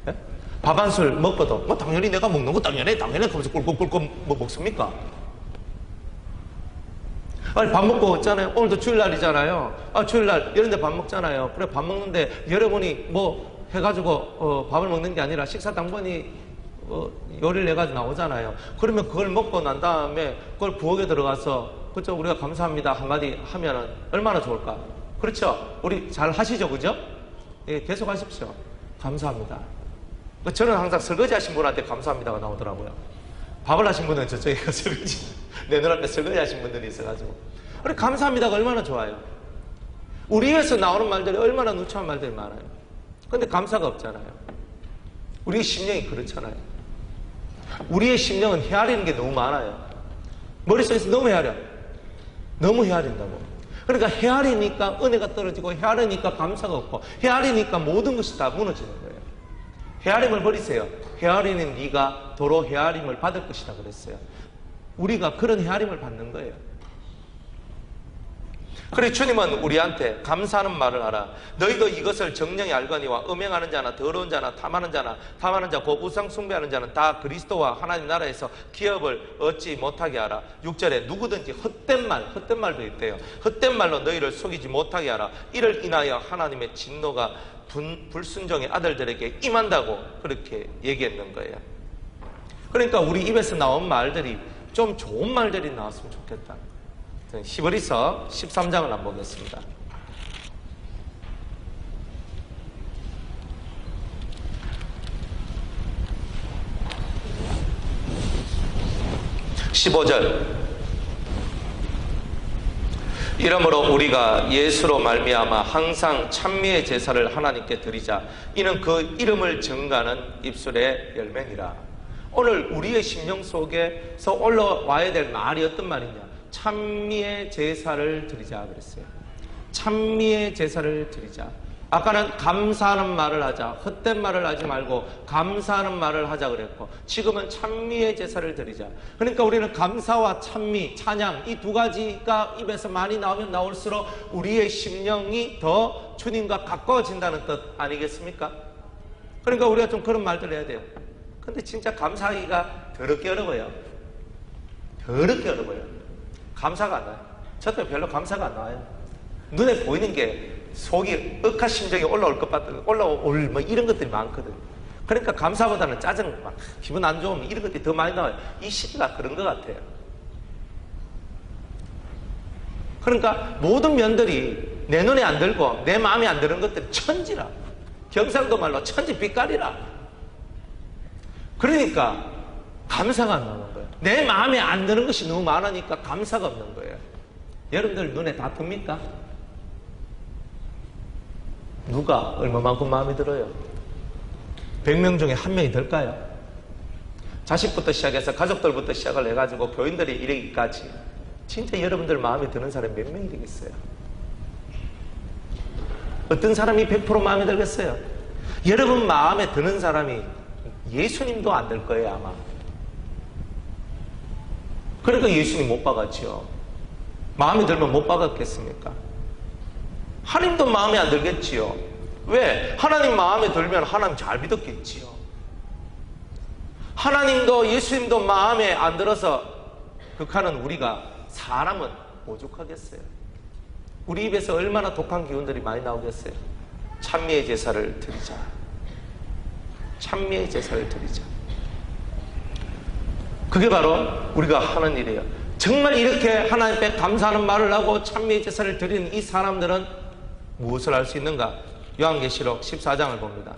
예? 밥 한 술 먹고도 뭐 당연히 내가 먹는 거 당연히 하면서 꿀꿀꿀꿀 뭐 먹습니까? 아니 밥 먹고 있잖아요. 오늘도 주일날이잖아요. 주일날 이런 데 밥 먹잖아요. 그래 밥 먹는데 여러분이 뭐 해가지고 밥을 먹는 게 아니라 식사 당번이 요리를 해가지고 나오잖아요. 그러면 그걸 먹고 난 다음에 그걸 부엌에 들어가서 그렇죠, 우리가 감사합니다 한마디 하면은 얼마나 좋을까? 그렇죠? 우리 잘 하시죠, 그죠? 예, 계속 하십시오. 감사합니다. 저는 항상 설거지 하신 분한테 감사합니다가 나오더라고요. 밥을 하신 분은 저쪽에 설거지, 내 눈앞에 설거지 하신 분들이 있어가지고. 우리 감사합니다가 얼마나 좋아요. 우리 입에서 나오는 말들이 얼마나 누추한 말들이 많아요. 근데 감사가 없잖아요. 우리의 심령이 그렇잖아요. 우리의 심령은 헤아리는 게 너무 많아요. 머릿속에서 너무 헤아려. 너무 헤아린다고. 그러니까 헤아리니까 은혜가 떨어지고, 헤아리니까 감사가 없고, 헤아리니까 모든 것이 다 무너지는 거예요. 헤아림을 버리세요. 헤아리는 네가 도로 헤아림을 받을 것이다 그랬어요. 우리가 그런 헤아림을 받는 거예요. 그래 주님은 우리한테 감사하는 말을 하라. 너희도 이것을 정령이 알거니와 음행하는 자나 더러운 자나 탐하는 자 곧 우상 숭배하는 자는 다 그리스도와 하나님 나라에서 기업을 얻지 못하게 하라. 6절에 누구든지 헛된 말도 있대요. 헛된 말로 너희를 속이지 못하게 하라. 이를 인하여 하나님의 진노가 불순종의 아들들에게 임한다고 그렇게 얘기했는 거예요. 그러니까 우리 입에서 나온 말들이 좀 좋은 말들이 나왔으면 좋겠다. 히브리서 13장을 한번 보겠습니다. 이러므로 우리가 예수로 말미암아 항상 찬미의 제사를 하나님께 드리자. 이는 그 이름을 증가하는 입술의 열매니라. 오늘 우리의 심령 속에서 올라와야 될 말이 어떤 말이냐? 찬미의 제사를 드리자 그랬어요. 찬미의 제사를 드리자. 아까는 감사하는 말을 하자, 헛된 말을 하지 말고 감사하는 말을 하자 그랬고, 지금은 찬미의 제사를 드리자. 그러니까 우리는 감사와 찬미, 찬양, 이 두 가지가 입에서 많이 나오면 나올수록 우리의 심령이 더 주님과 가까워진다는 뜻 아니겠습니까? 그러니까 우리가 좀 그런 말들을 해야 돼요. 근데 진짜 감사하기가 더럽게 어려워요. 더럽게 어려워요. 감사가 안 나요. 저도 별로 감사가 안 나와요. 눈에 보이는 게 속이 억한 심정이 올라올 것 같은, 올라올 뭐 이런 것들이 많거든요. 그러니까 감사보다는 짜증, 막 기분 안 좋으면 이런 것들이 더 많이 나와요. 이 시대가 그런 것 같아요. 그러니까 모든 면들이 내 눈에 안 들고 내 마음에 안 드는 것들이 천지라. 경상도 말로 천지빛깔이라. 그러니까 감사가 안 나오는 거예요. 내 마음에 안 드는 것이 너무 많으니까 감사가 없는 거예요. 여러분들 눈에 다 듭니까? 누가 얼마만큼 마음에 들어요? 100명 중에 한 명이 들까요? 자식부터 시작해서 가족들부터 시작을 해가지고 교인들이 이르기까지 진짜 여러분들 마음에 드는 사람이 몇 명이 되겠어요? 어떤 사람이 100% 마음에 들겠어요? 여러분 마음에 드는 사람이 예수님도 안 될 거예요 아마. 그러니까 예수님 못 박았죠. 마음에 들면 못 박았겠습니까? 하나님도 마음에 안 들겠지요. 왜? 하나님 마음에 들면 하나님 잘 믿었겠지요. 하나님도 예수님도 마음에 안 들어서 극하는 우리가 사람은 오죽하겠어요. 우리 입에서 얼마나 독한 기운들이 많이 나오겠어요. 찬미의 제사를 드리자. 찬미의 제사를 드리자. 그게 바로 우리가 하는 일이에요. 정말 이렇게 하나님께 감사하는 말을 하고 찬미의 제사를 드리는 이 사람들은 무엇을 할 수 있는가? 요한계시록 14장을 봅니다.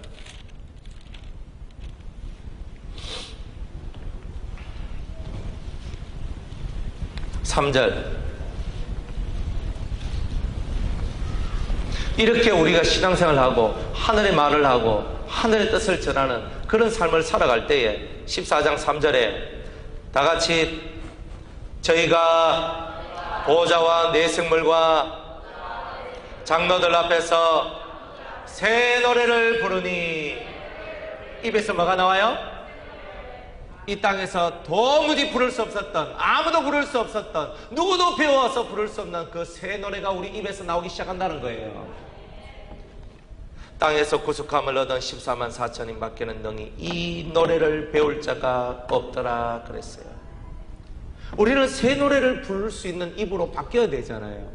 3절. 이렇게 우리가 신앙생활을 하고 하늘의 말을 하고 하늘의 뜻을 전하는 그런 삶을 살아갈 때에 14장 3절에 다 같이 저희가 보좌와 내승물과 장로들 앞에서 새 노래를 부르니 입에서 뭐가 나와요? 이 땅에서 도무지 부를 수 없었던, 아무도 부를 수 없었던, 누구도 배워서 부를 수 없는 그 새 노래가 우리 입에서 나오기 시작한다는 거예요. 땅에서 구속함을 얻은 14만 4천인 밖에는 능히 이 노래를 배울 자가 없더라 그랬어요. 우리는 새 노래를 부를 수 있는 입으로 바뀌어야 되잖아요.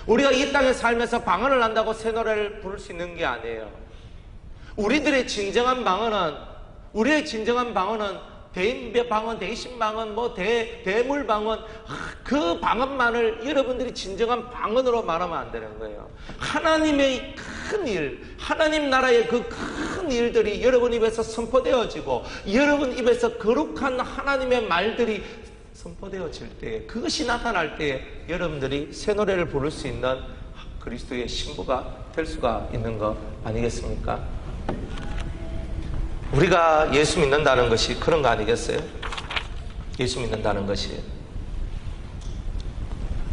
우리가 이 땅에 살면서 방언을 한다고 새 노래를 부를 수 있는 게 아니에요. 우리의 진정한 방언은 대인방언, 대신방언, 대물방언, 그 방언만을 여러분들이 진정한 방언으로 말하면 안 되는 거예요. 하나님의 큰 일, 하나님 나라의 그 큰 일들이 여러분 입에서 선포되어지고 여러분 입에서 거룩한 하나님의 말들이 선포되어질 때에, 그것이 나타날 때에 여러분들이 새 노래를 부를 수 있는 그리스도의 신부가 될 수가 있는 거 아니겠습니까? 우리가 예수 믿는다는 것이 그런 거 아니겠어요? 예수 믿는다는 것이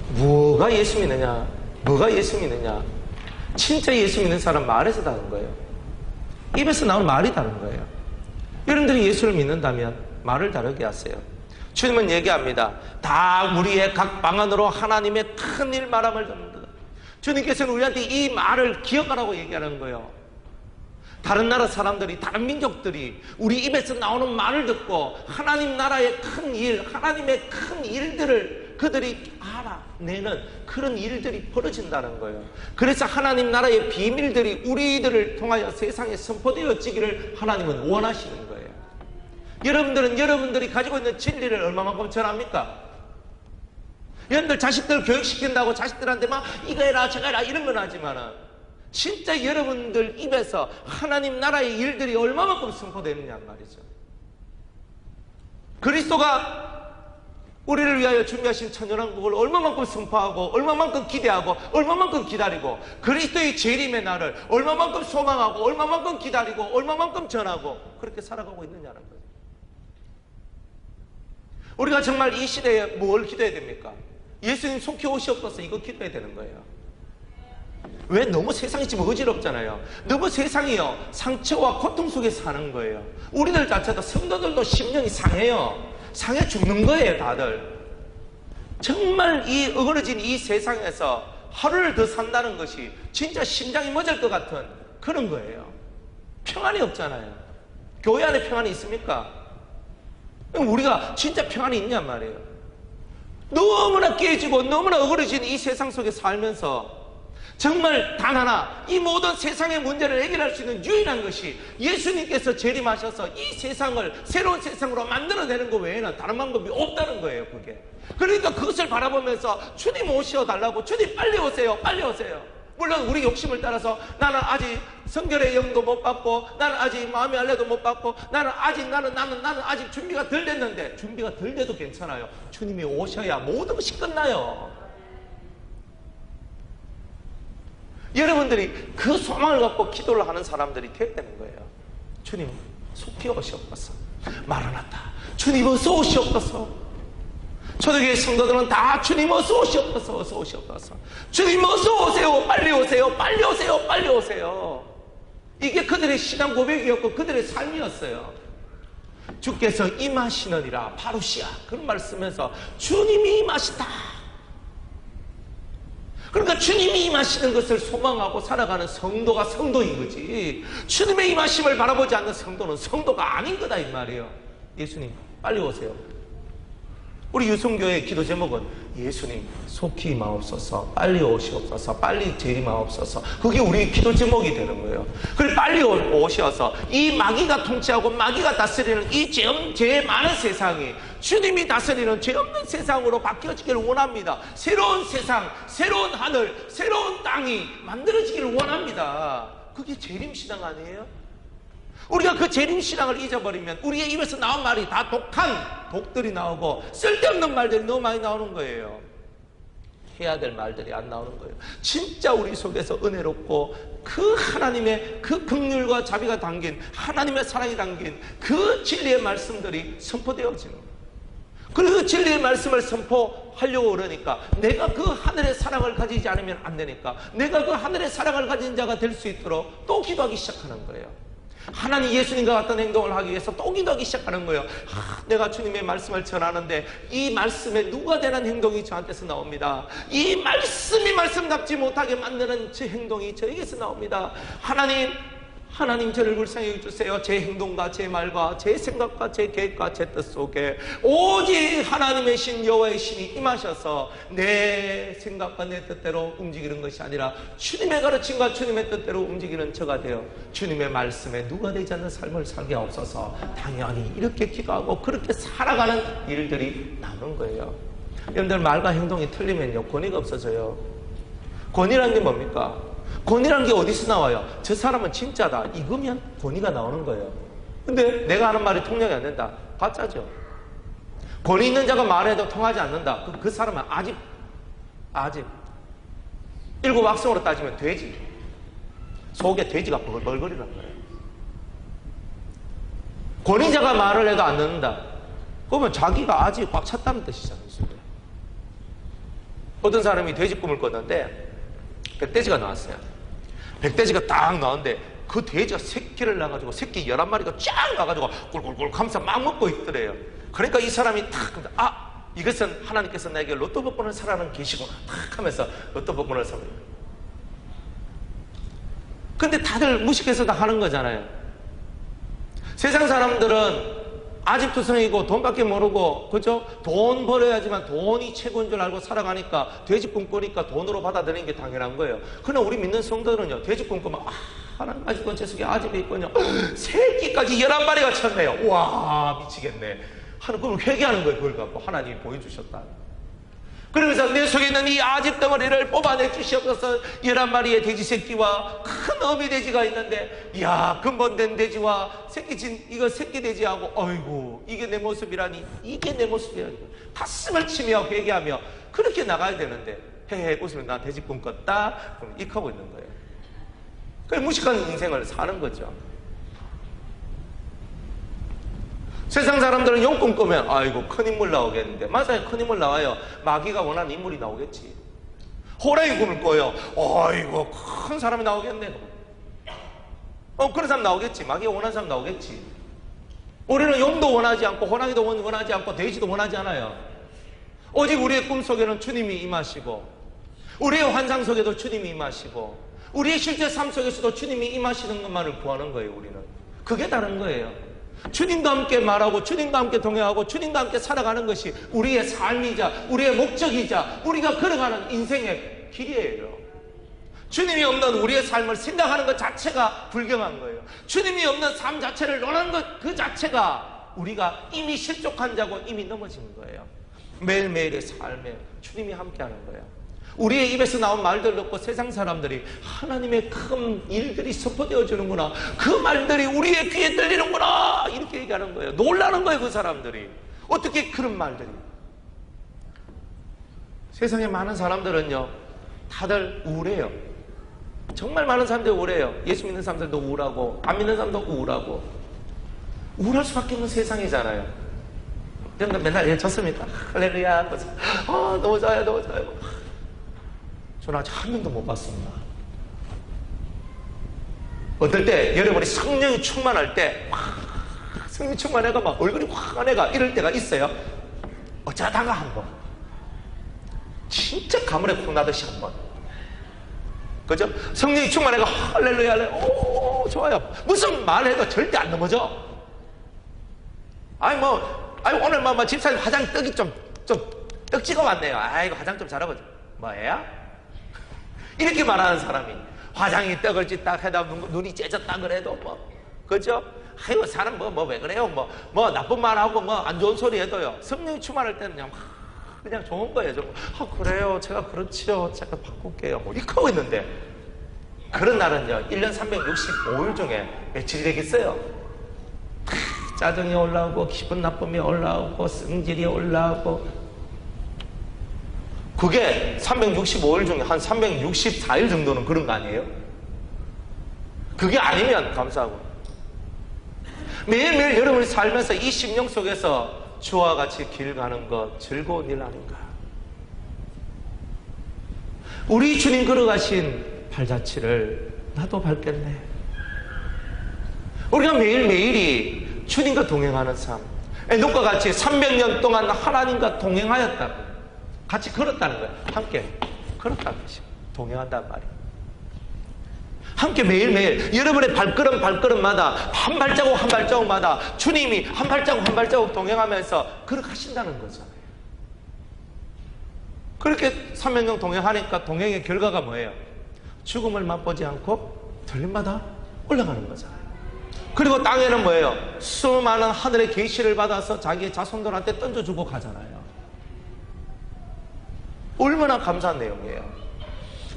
뭐가 예수 믿느냐? 뭐가 예수 믿느냐? 진짜 예수 믿는 사람 말에서 다른 거예요. 입에서 나오는 말이 다른 거예요. 여러분들이 예수를 믿는다면 말을 다르게 하세요. 주님은 얘기합니다. 다 우리의 각 방안으로 하나님의 큰 일 말함을 듣는다. 주님께서는 우리한테 이 말을 기억하라고 얘기하는 거예요. 다른 나라 사람들이, 다른 민족들이 우리 입에서 나오는 말을 듣고 하나님 나라의 큰 일, 하나님의 큰 일들을 그들이 알아내는 그런 일들이 벌어진다는 거예요. 그래서 하나님 나라의 비밀들이 우리들을 통하여 세상에 선포되어지기를 하나님은 원하시는 거예요. 여러분들은 여러분들이 가지고 있는 진리를 얼마만큼 전합니까? 여러분들 자식들 교육시킨다고 자식들한테 막 이거 해라 저거 해라 이런 건 하지만은 진짜 여러분들 입에서 하나님 나라의 일들이 얼마만큼 선포되느냐 말이죠. 그리스도가 우리를 위하여 준비하신 천연왕국을 얼마만큼 선포하고 얼마만큼 기대하고 얼마만큼 기다리고 그리스도의 재림의 날을 얼마만큼 소망하고 얼마만큼 기다리고 얼마만큼 전하고 그렇게 살아가고 있느냐는 거예요. 우리가 정말 이 시대에 뭘 기도해야 됩니까? 예수님 속히 오시옵소서 이거 기도해야 되는 거예요. 왜? 너무 세상이 지금 어지럽잖아요. 너무 세상이요 상처와 고통 속에 사는 거예요. 우리들 자체도 성도들도 심령이 상해요. 상해 죽는 거예요 다들. 정말 이 어그러진 이 세상에서 하루를 더 산다는 것이 진짜 심장이 멎을 것 같은 그런 거예요. 평안이 없잖아요. 교회 안에 평안이 있습니까? 우리가 진짜 평안이 있냔 말이에요. 너무나 깨지고 너무나 어그러진 이 세상 속에 살면서 정말 단 하나 이 모든 세상의 문제를 해결할 수 있는 유일한 것이 예수님께서 재림하셔서 이 세상을 새로운 세상으로 만들어내는 것 외에는 다른 방법이 없다는 거예요. 그게 그러니까 그것을 바라보면서 주님 오셔달라고, 주님 빨리 오세요 빨리 오세요. 물론 우리 욕심을 따라서 나는 아직 성결의 영도 못 받고 나는 아직 마음의 할례도 못 받고 나는 아직 준비가 덜 됐는데, 준비가 덜 돼도 괜찮아요. 주님이 오셔야 모든 것이 끝나요. 여러분들이 그 소망을 갖고 기도를 하는 사람들이 되어야 되는 거예요. 주님 속히 오시옵소서. 마라나타 주님 어서 오시옵소서. 초대교회 성도들은 다 주님 어서 오시옵소서 어서 오시옵소서. 주님 어서 오세요 빨리 오세요 빨리 오세요 빨리 오세요. 이게 그들의 신앙 고백이었고 그들의 삶이었어요. 주께서 임하시느니라 바루시아 그런 말 쓰면서 주님이 임하신다. 그러니까 주님이 임하시는 것을 소망하고 살아가는 성도가 성도인 거지, 주님의 임하심을 바라보지 않는 성도는 성도가 아닌 거다 이 말이에요. 예수님 빨리 오세요. 우리 유성교회의 기도 제목은 예수님 속히 임하옵소서 빨리 오시옵소서 빨리 재림하옵소서. 그게 우리 기도 제목이 되는 거예요. 그래 빨리 오셔서 이 마귀가 통치하고 마귀가 다스리는 이 죄 많은 세상이 주님이 다스리는 죄 없는 세상으로 바뀌어지기를 원합니다. 새로운 세상, 새로운 하늘, 새로운 땅이 만들어지기를 원합니다. 그게 재림신앙 아니에요? 우리가 그 재림신앙을 잊어버리면 우리의 입에서 나온 말이 다 독한 독들이 나오고 쓸데없는 말들이 너무 많이 나오는 거예요. 해야 될 말들이 안 나오는 거예요. 진짜 우리 속에서 은혜롭고 그 하나님의 그 긍휼과 자비가 담긴 하나님의 사랑이 담긴 그 진리의 말씀들이 선포되어지는 거예요. 그리고 그 진리의 말씀을 선포하려고 그러니까 내가 그 하늘의 사랑을 가지지 않으면 안 되니까 내가 그 하늘의 사랑을 가진 자가 될 수 있도록 또 기도하기 시작하는 거예요. 하나님 예수님과 같은 행동을 하기 위해서 또 기도하기 시작하는 거예요. 내가 주님의 말씀을 전하는데 이 말씀에 누가 되는 행동이 저한테서 나옵니다. 이 말씀이 말씀답지 못하게 만드는 제 행동이 저에게서 나옵니다. 하나님 저를 불쌍히 주세요. 제 행동과 제 말과 제 생각과 제 계획과 제 뜻 속에 오직 하나님의 신 여호와의 신이 임하셔서 내 생각과 내 뜻대로 움직이는 것이 아니라 주님의 가르침과 주님의 뜻대로 움직이는 저가 되어 주님의 말씀에 누가 되지 않는 삶을 살게 하옵소서. 당연히 이렇게 기도하고 그렇게 살아가는 일들이 나오는 거예요. 여러분들 말과 행동이 틀리면요 권위가 없어져요. 권위란 게 뭡니까? 권위란 게 어디서 나와요? 저 사람은 진짜다 이거면 권위가 나오는 거예요. 근데 내가 하는 말이 통용이 안 된다, 가짜죠. 권위 있는 자가 말해도 통하지 않는다, 그 사람은 아직 일곱 악성으로 따지면 돼지, 속에 돼지가 벌벌거리는 거예요. 권위자가 말을 해도 안 듣는다. 그러면 자기가 아직 꽉 찼다는 뜻이잖아요. 어떤 사람이 돼지 꿈을 꿨는데 백돼지가 나왔어요. 백돼지가 딱 나왔는데 그 돼지가 새끼를 낳아가지고 새끼 11마리가 쫙 나가지고 꿀꿀꿀 하면서 막 먹고 있더래요. 그러니까 이 사람이 탁 이것은 하나님께서 나에게 로또 복권을 사라는 계시구나 탁 하면서 로또 복권을 삽니다. 근데 다들 무식해서 다 하는 거잖아요. 세상 사람들은 아집투성이고 돈밖에 모르고, 그죠? 돈 벌어야지만 돈이 최고인 줄 알고 살아가니까 돼지 꿈꾸니까 돈으로 받아들이는 게 당연한 거예요. 그러나 우리 믿는 성도들은요, 돼지 꿈꾸면 하나님 아직도 제 속에 아집이 있군요. 새끼까지 11마리가 쳤네요. 와, 미치겠네 하는, 그럼 회개하는 거예요. 그걸 갖고 하나님이 보여주셨다. 그러면서 내 속에 있는 이 아집 덩어리를 뽑아내 주시옵소서. 11마리의 돼지 새끼와 큰 어미 돼지가 있는데, 이야, 근본된 돼지와 이거 새끼 돼지하고, 어이구, 이게 내 모습이라니, 이게 내 모습이라니. 가슴을 치며 회개하며 그렇게 나가야 되는데, 헤헤 웃으면 나 돼지 꿈꿨다. 그럼 익하고 있는 거예요. 그래서 무식한 인생을 사는 거죠. 세상 사람들은 용꿈 꾸면 아이고 큰 인물 나오겠는데, 맞아요, 큰 인물 나와요. 마귀가 원하는 인물이 나오겠지. 호랑이 꿈을 꿔요. 아이고 큰 사람이 나오겠네. 그런 사람 나오겠지. 마귀가 원하는 사람 나오겠지. 우리는 용도 원하지 않고 호랑이도 원하지 않고 돼지도 원하지 않아요. 오직 우리의 꿈속에는 주님이 임하시고, 우리의 환상 속에도 주님이 임하시고, 우리의 실제 삶 속에서도 주님이 임하시는 것만을 구하는 거예요. 우리는 그게 다른 거예요. 주님과 함께 말하고 주님과 함께 동행하고 주님과 함께 살아가는 것이 우리의 삶이자 우리의 목적이자 우리가 걸어가는 인생의 길이에요. 주님이 없는 우리의 삶을 생각하는 것 자체가 불경한 거예요. 주님이 없는 삶 자체를 논하는 것 그 자체가 우리가 이미 실족한 자고 이미 넘어지는 거예요. 매일매일의 삶에 주님이 함께하는 거예요. 우리의 입에서 나온 말들 듣고 세상 사람들이 하나님의 큰 일들이 선포되어 주는구나, 그 말들이 우리의 귀에 들리는구나, 이렇게 얘기하는 거예요. 놀라는 거예요. 그 사람들이 어떻게 그런 말들이. 세상에 많은 사람들은요 다들 우울해요. 정말 많은 사람들이 우울해요. 예수 믿는 사람들도 우울하고 안 믿는 사람도 우울하고. 우울할 수밖에 없는 세상이잖아요. 맨날 예 좋습니까? 할렐루야. 너무 좋아요, 너무 좋아요. 저는 아직 한 명도 못 봤습니다. 어떨 때 여러분이 성령이 충만할 때 성령이 충만해가 막 얼굴이 확 애가 이럴 때가 있어요. 어쩌다가 한 번, 진짜 가물에 콩 나듯이 한 번, 그죠? 성령이 충만해가 할렐루야, 할렐루야, 오 좋아요. 무슨 말해도 절대 안 넘어져. 오늘 뭐 집사님 화장 떡이 좀 떡 찍어 왔네요. 아이고 화장 좀 잘하고. 뭐예요? 이렇게 말하는 사람이 화장이 떡을 찢다 해다 눈이 째졌다 그래도 그죠? 아이고 사람 왜 그래요? 나쁜 말하고 안 좋은 소리 해도요, 성령이 충만할 때는 그냥 좋은 거예요. 그래요, 제가 그렇지요, 제가 바꿀게요, 이렇게 하고 있는데, 그런 날은요 1년 365일 중에 며칠이 되겠어요? 짜증이 올라오고 기분 나쁨이 올라오고 성질이 올라오고. 그게 365일 중에 한 364일 정도는 그런 거 아니에요? 그게 아니면 감사하고. 매일매일 여러분이 살면서 이 심령 속에서 주와 같이 길 가는 것 즐거운 일 아닌가? 우리 주님 걸어가신 발자취를 나도 밟겠네. 우리가 매일매일이 주님과 동행하는 삶, 에녹과 같이 300년 동안 하나님과 동행하였다고, 같이 걸었다는 거예요. 함께 걸었다는 것이 동행한다는 말이에요. 함께 매일매일 여러분의 발걸음마다 한 발자국 한 발자국마다 주님이 한 발자국 한 발자국 동행하면서 걸어가신다는 거잖아요. 그렇게 300년 동행하니까 동행의 결과가 뭐예요? 죽음을 맛보지 않고 들림마다 올라가는 거잖아요. 그리고 땅에는 뭐예요? 수많은 하늘의 계시를 받아서 자기의 자손들한테 던져주고 가잖아요. 얼마나 감사한 내용이에요.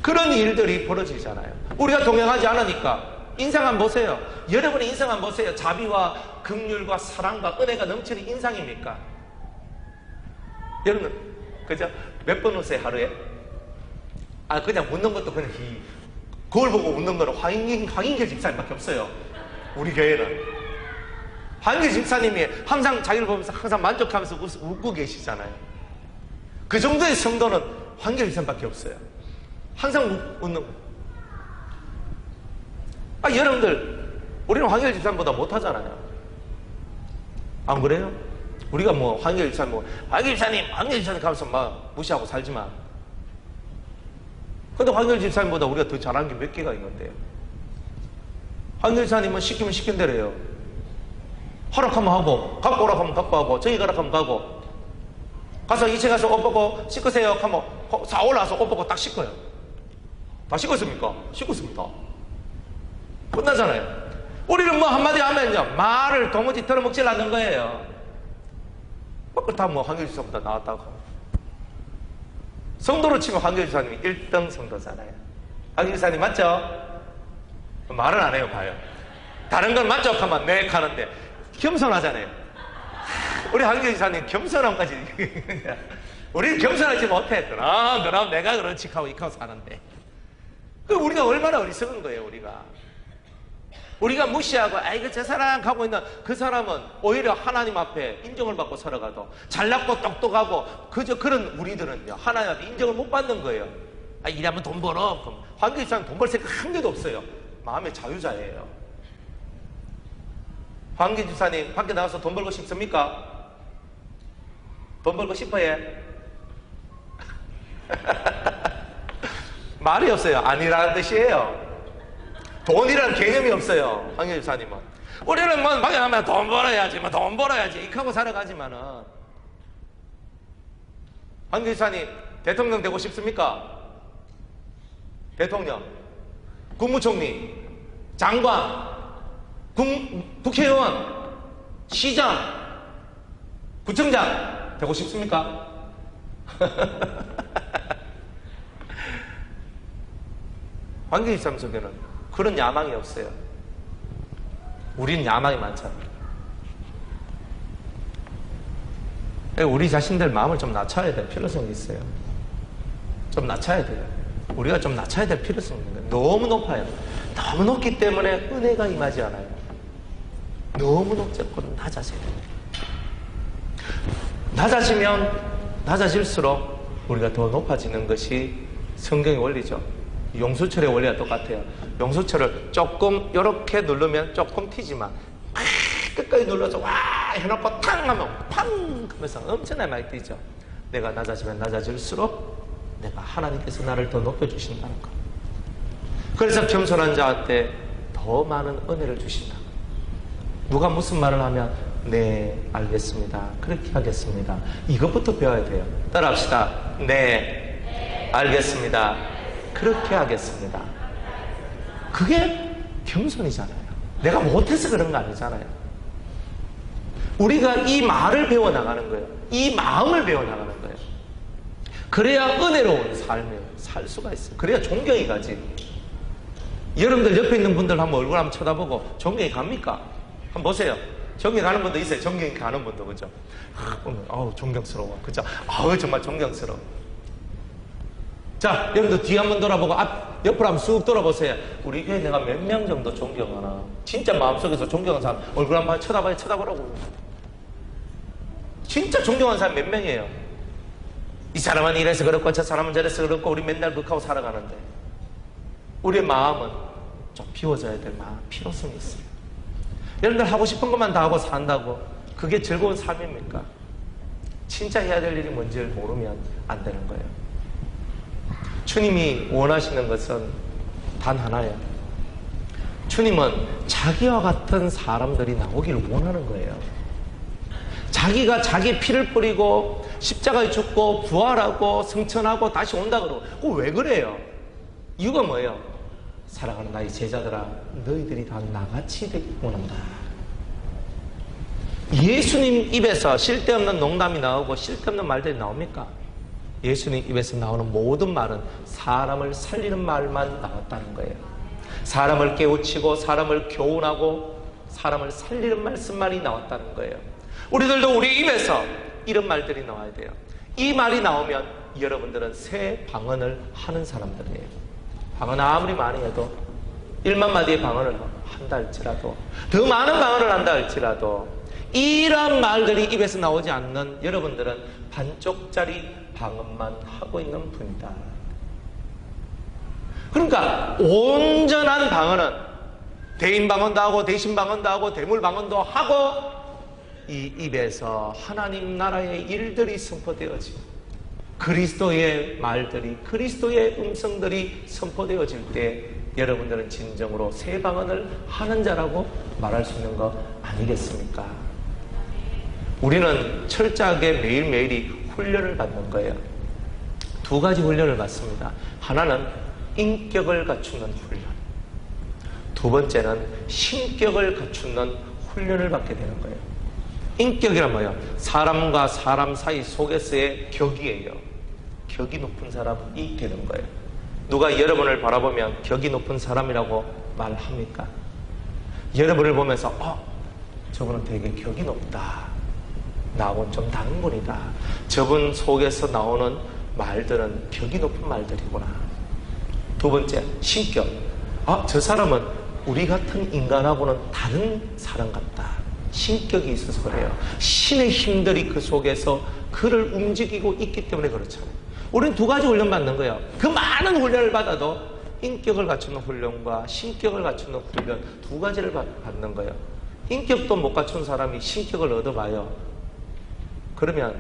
그런 일들이 벌어지잖아요. 우리가 동행하지 않으니까. 인상 한번 보세요. 여러분의 인상 한번 보세요. 자비와 긍휼과 사랑과 은혜가 넘치는 인상입니까? 여러분 그죠? 몇 번 웃어요 하루에? 그냥 웃는 것도 그냥 그걸 보고 웃는 거는 황인길 집사님밖에 없어요. 우리 교회는 황길 집사님이 항상 자기를 보면서 항상 만족하면서 웃고 계시잖아요. 그 정도의 성도는 황길 집사님밖에 없어요. 항상 웃는. 여러분들, 우리는 황길 집사님보다 못하잖아요. 안 그래요? 우리가 뭐 황길 집사님, 황길 집사님 가면서 막 무시하고 살지만, 근데 황길 집사님보다 우리가 더 잘하는 게 몇 개가 있는데요. 황길 집사님은 시키면 시킨 대로 해요. 허락하면 하고, 갖고 오라고 하면 갖고 하고, 저기 가라고 하면 가고, 가서 2층 가서 옷 벗고 씻으세요 하면 사 올라와서 옷 벗고 딱 씻어요. 다 씻었습니까? 씻었습니다. 끝나잖아요. 우리는 뭐 한마디 하면요, 말을 도무지 들어먹질 않는 거예요. 다 뭐 황길 집사보다 나왔다고. 성도로 치면 황길 집사님이 1등 성도잖아요. 황길 집사님 맞죠? 말은 안 해요. 봐요. 다른 건 맞죠? 하면 네 하는데 겸손하잖아요. 우리 황길 집사님 겸손함까지. 우리는 겸손하지 못해. 그럼 내가 그렇지 하고 이하고 사는데, 우리가 얼마나 어리석은 거예요. 우리가 무시하고 아이고 저 사람 가고 있는 그 사람은 오히려 하나님 앞에 인정을 받고 살아가도 잘났고 똑똑하고 그런 우리들은요, 하나님 앞에 인정을 못 받는 거예요. 일하면 돈 벌어. 그럼 황길 집사님 돈 벌 생각 한 개도 없어요. 마음의 자유자예요. 황길 집사님 밖에 나가서 돈 벌고 싶습니까? 돈 벌고 싶어요? 말이 없어요. 아니라는 뜻이에요. 돈이라는 개념이 없어요. 황길 집사님은. 우리는 뭐 밖에 나가면 돈 벌어야지 이렇게 하고 살아가지만은, 황길 집사님 대통령 되고 싶습니까? 대통령, 국무총리, 장관, 국회의원, 시장, 구청장 되고 싶습니까? 황길 집사님 속에는 그런 야망이 없어요. 우리는 야망이 많잖아요. 우리 자신들 마음을 좀 낮춰야 될 필요성이 있어요. 좀 낮춰야 돼요. 우리가 좀 낮춰야 될 필요성이 있는 거예요. 너무 높아요. 너무 높기 때문에 은혜가 임하지 않아요. 너무 높고 낮아져야 돼요. 낮아지면 낮아질수록 우리가 더 높아지는 것이 성경의 원리죠. 용수철의 원리가 똑같아요. 용수철을 조금 이렇게 누르면 조금 튀지만 끝까지 눌러서 와 해놓고 탕 하면 팡 하면서 엄청나게 많이 뛰죠. 내가 낮아지면 낮아질수록 내가 하나님께서 나를 더 높여주신다는 것. 그래서 겸손한 자한테 더 많은 은혜를 주신다. 누가 무슨 말을 하면 네 알겠습니다, 그렇게 하겠습니다, 이것부터 배워야 돼요. 따라합시다. 네 알겠습니다, 그렇게 하겠습니다. 그게 겸손이잖아요. 내가 못해서 그런 거 아니잖아요. 우리가 이 말을 배워나가는 거예요. 이 마음을 배워나가는 거예요. 그래야 은혜로운 삶을 살 수가 있어요. 그래야 존경이 가지. 여러분들 옆에 있는 분들 한번 얼굴 한번 쳐다보고 존경이 갑니까? 한번 보세요. 존경 가는 분도 있어요. 존경이 가는 분도. 그죠? 아우 존경스러워. 그죠? 아우 정말 존경스러워. 자, 여러분들 뒤 한번 돌아보고 옆으로 한번 쑥 돌아보세요. 우리 교회 내가 몇 명 정도 존경하나? 진짜 마음속에서 존경하는 사람 얼굴 한번 쳐다보라고. 진짜 존경하는 사람 몇 명이에요? 이 사람은 이래서 그렇고 저 사람은 저래서 그렇고 우리 맨날 그렇게 하고 살아가는데, 우리의 마음은 좀 비워져야 될 마음 필요성이 있어요. 여러분들 하고 싶은 것만 다 하고 산다고 그게 즐거운 삶입니까? 진짜 해야 될 일이 뭔지를 모르면 안 되는 거예요. 주님이 원하시는 것은 단 하나예요. 주님은 자기와 같은 사람들이 나오기를 원하는 거예요. 자기가 자기 피를 뿌리고 십자가에 죽고 부활하고 승천하고 다시 온다 그러고, 그거 왜 그래요? 이유가 뭐예요? 사랑하는 나의 제자들아, 너희들이 다 나같이 되기 원한다. 예수님 입에서 쓸데없는 농담이 나오고 쓸데없는 말들이 나옵니까? 예수님 입에서 나오는 모든 말은 사람을 살리는 말만 나왔다는 거예요. 사람을 깨우치고 사람을 교훈하고 사람을 살리는 말씀만이 나왔다는 거예요. 우리들도 우리 입에서 이런 말들이 나와야 돼요. 이 말이 나오면 여러분들은 새 방언을 하는 사람들이에요. 방언 아무리 많이 해도 1만 마디의 방언을 한다 할지라도, 더 많은 방언을 한다 할지라도 이런 말들이 입에서 나오지 않는 여러분들은 반쪽짜리 방언만 하고 있는 분이다. 그러니까 온전한 방언은 대인 방언도 하고 대신 방언도 하고 대물 방언도 하고 이 입에서 하나님 나라의 일들이 선포되어지고 그리스도의 말들이, 그리스도의 음성들이 선포되어질 때 여러분들은 진정으로 새 방언을 하는 자라고 말할 수 있는 거 아니겠습니까? 우리는 철저하게 매일매일이 훈련을 받는 거예요. 두 가지 훈련을 받습니다. 하나는 인격을 갖추는 훈련, 두 번째는 신격을 갖추는 훈련을 받게 되는 거예요. 인격이란 뭐예요? 사람과 사람 사이 속에서의 격이에요. 격이 높은 사람이 되는 거예요. 누가 여러분을 바라보면 격이 높은 사람이라고 말합니까? 여러분을 보면서 저분은 되게 격이 높다, 나하고는 좀 다른 분이다, 저분 속에서 나오는 말들은 격이 높은 말들이구나. 두 번째, 신격. 저 사람은 우리 같은 인간하고는 다른 사람 같다. 신격이 있어서 그래요. 신의 힘들이 그 속에서 그를 움직이고 있기 때문에 그렇잖아요. 우리는 두 가지 훈련 받는 거예요. 그 많은 훈련을 받아도 인격을 갖추는 훈련과 신격을 갖추는 훈련, 두 가지를 받는 거예요. 인격도 못 갖춘 사람이 신격을 얻어봐요. 그러면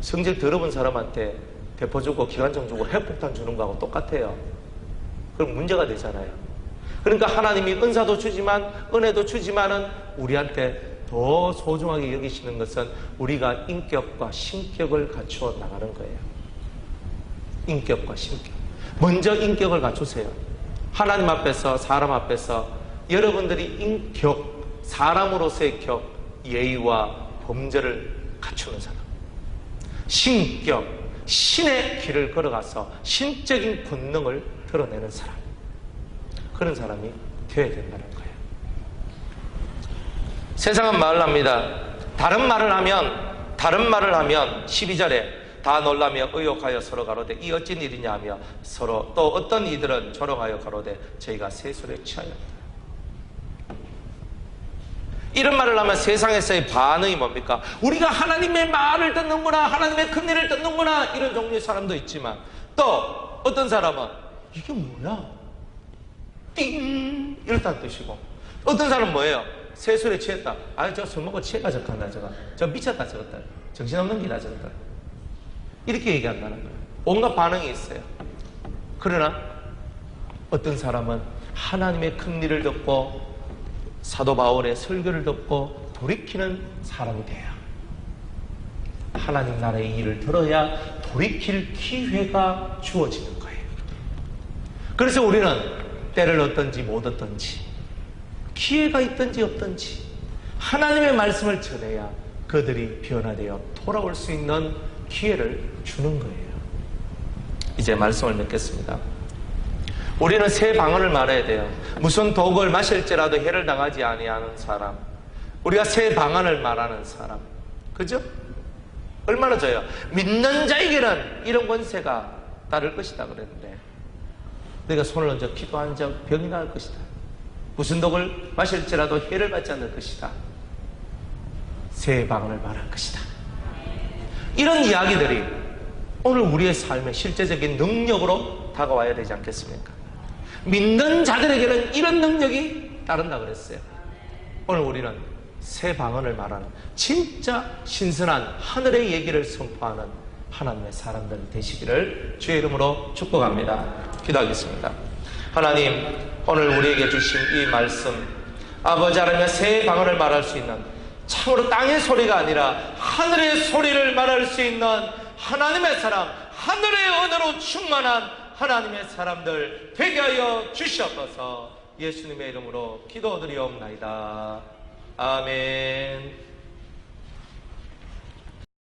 성질 더러운 사람한테 대포 주고 기관총 주고 핵폭탄 주는 거하고 똑같아요. 그럼 문제가 되잖아요. 그러니까 하나님이 은사도 주지만 은혜도 주지만은 우리한테 더 소중하게 여기시는 것은 우리가 인격과 신격을 갖추어 나가는 거예요. 인격과 신격. 먼저 인격을 갖추세요. 하나님 앞에서, 사람 앞에서 여러분들이 인격, 사람으로서의 격, 예의와 범죄를 갖추는 사람. 신격, 신의 길을 걸어가서 신적인 권능을 드러내는 사람. 그런 사람이 되어야 된다는 거예요. 세상은 말을 합니다. 다른 말을 하면 12절에 다 놀라며 의욕하여 서로 가로되 이 어찌 일이냐 하며 서로 또 어떤 이들은 조롱하여 가로되 저희가 세술에 취하였다. 이런 말을 하면 세상에서의 반응이 뭡니까? 우리가 하나님의 말을 듣는구나, 하나님의 큰 일을 듣는구나, 이런 종류의 사람도 있지만 또 어떤 사람은 이게 뭐야? 띵! 이렇다는 뜻이고, 어떤 사람은 뭐예요? 세술에 취했다. 저 술 먹고 취해가 적한다, 저 미쳤다, 저것들. 정신없는 기다, 저것들. 이렇게 얘기한다는 거예요. 온갖 반응이 있어요. 그러나 어떤 사람은 하나님의 큰 일을 듣고 사도 바울의 설교를 듣고 돌이키는 사람이 돼요. 하나님 나라의 일을 들어야 돌이킬 기회가 주어지는 거예요. 그래서 우리는 때를 얻든지 못 얻든지, 기회가 있든지 없든지 하나님의 말씀을 전해야 그들이 변화되어 돌아올 수 있는 기회를 주는 거예요. 이제 말씀을 맺겠습니다. 우리는 새 방언을 말해야 돼요. 무슨 독을 마실지라도 해를 당하지 아니하는 사람, 우리가 새 방언을 말하는 사람, 그죠? 얼마나 좋아요. 믿는 자에게는 이런 권세가 따를 것이다 그랬는데, 내가 손을 얹어 기도한 자 병이 나을 것이다. 무슨 독을 마실지라도 해를 받지 않을 것이다. 새 방언을 말할 것이다. 이런 이야기들이 오늘 우리의 삶의 실제적인 능력으로 다가와야 되지 않겠습니까? 믿는 자들에게는 이런 능력이 따른다 그랬어요. 오늘 우리는 새 방언을 말하는 진짜 신선한 하늘의 얘기를 선포하는 하나님의 사람들 되시기를 주의 이름으로 축복합니다. 기도하겠습니다. 하나님, 오늘 우리에게 주신 이 말씀, 아버지 하나님의 새 방언을 말할 수 있는, 참으로 땅의 소리가 아니라 하늘의 소리를 말할 수 있는 하나님의 사람, 하늘의 언어로 충만한 하나님의 사람들 되게 하여 주시옵소서. 예수님의 이름으로 기도드리옵나이다. 아멘.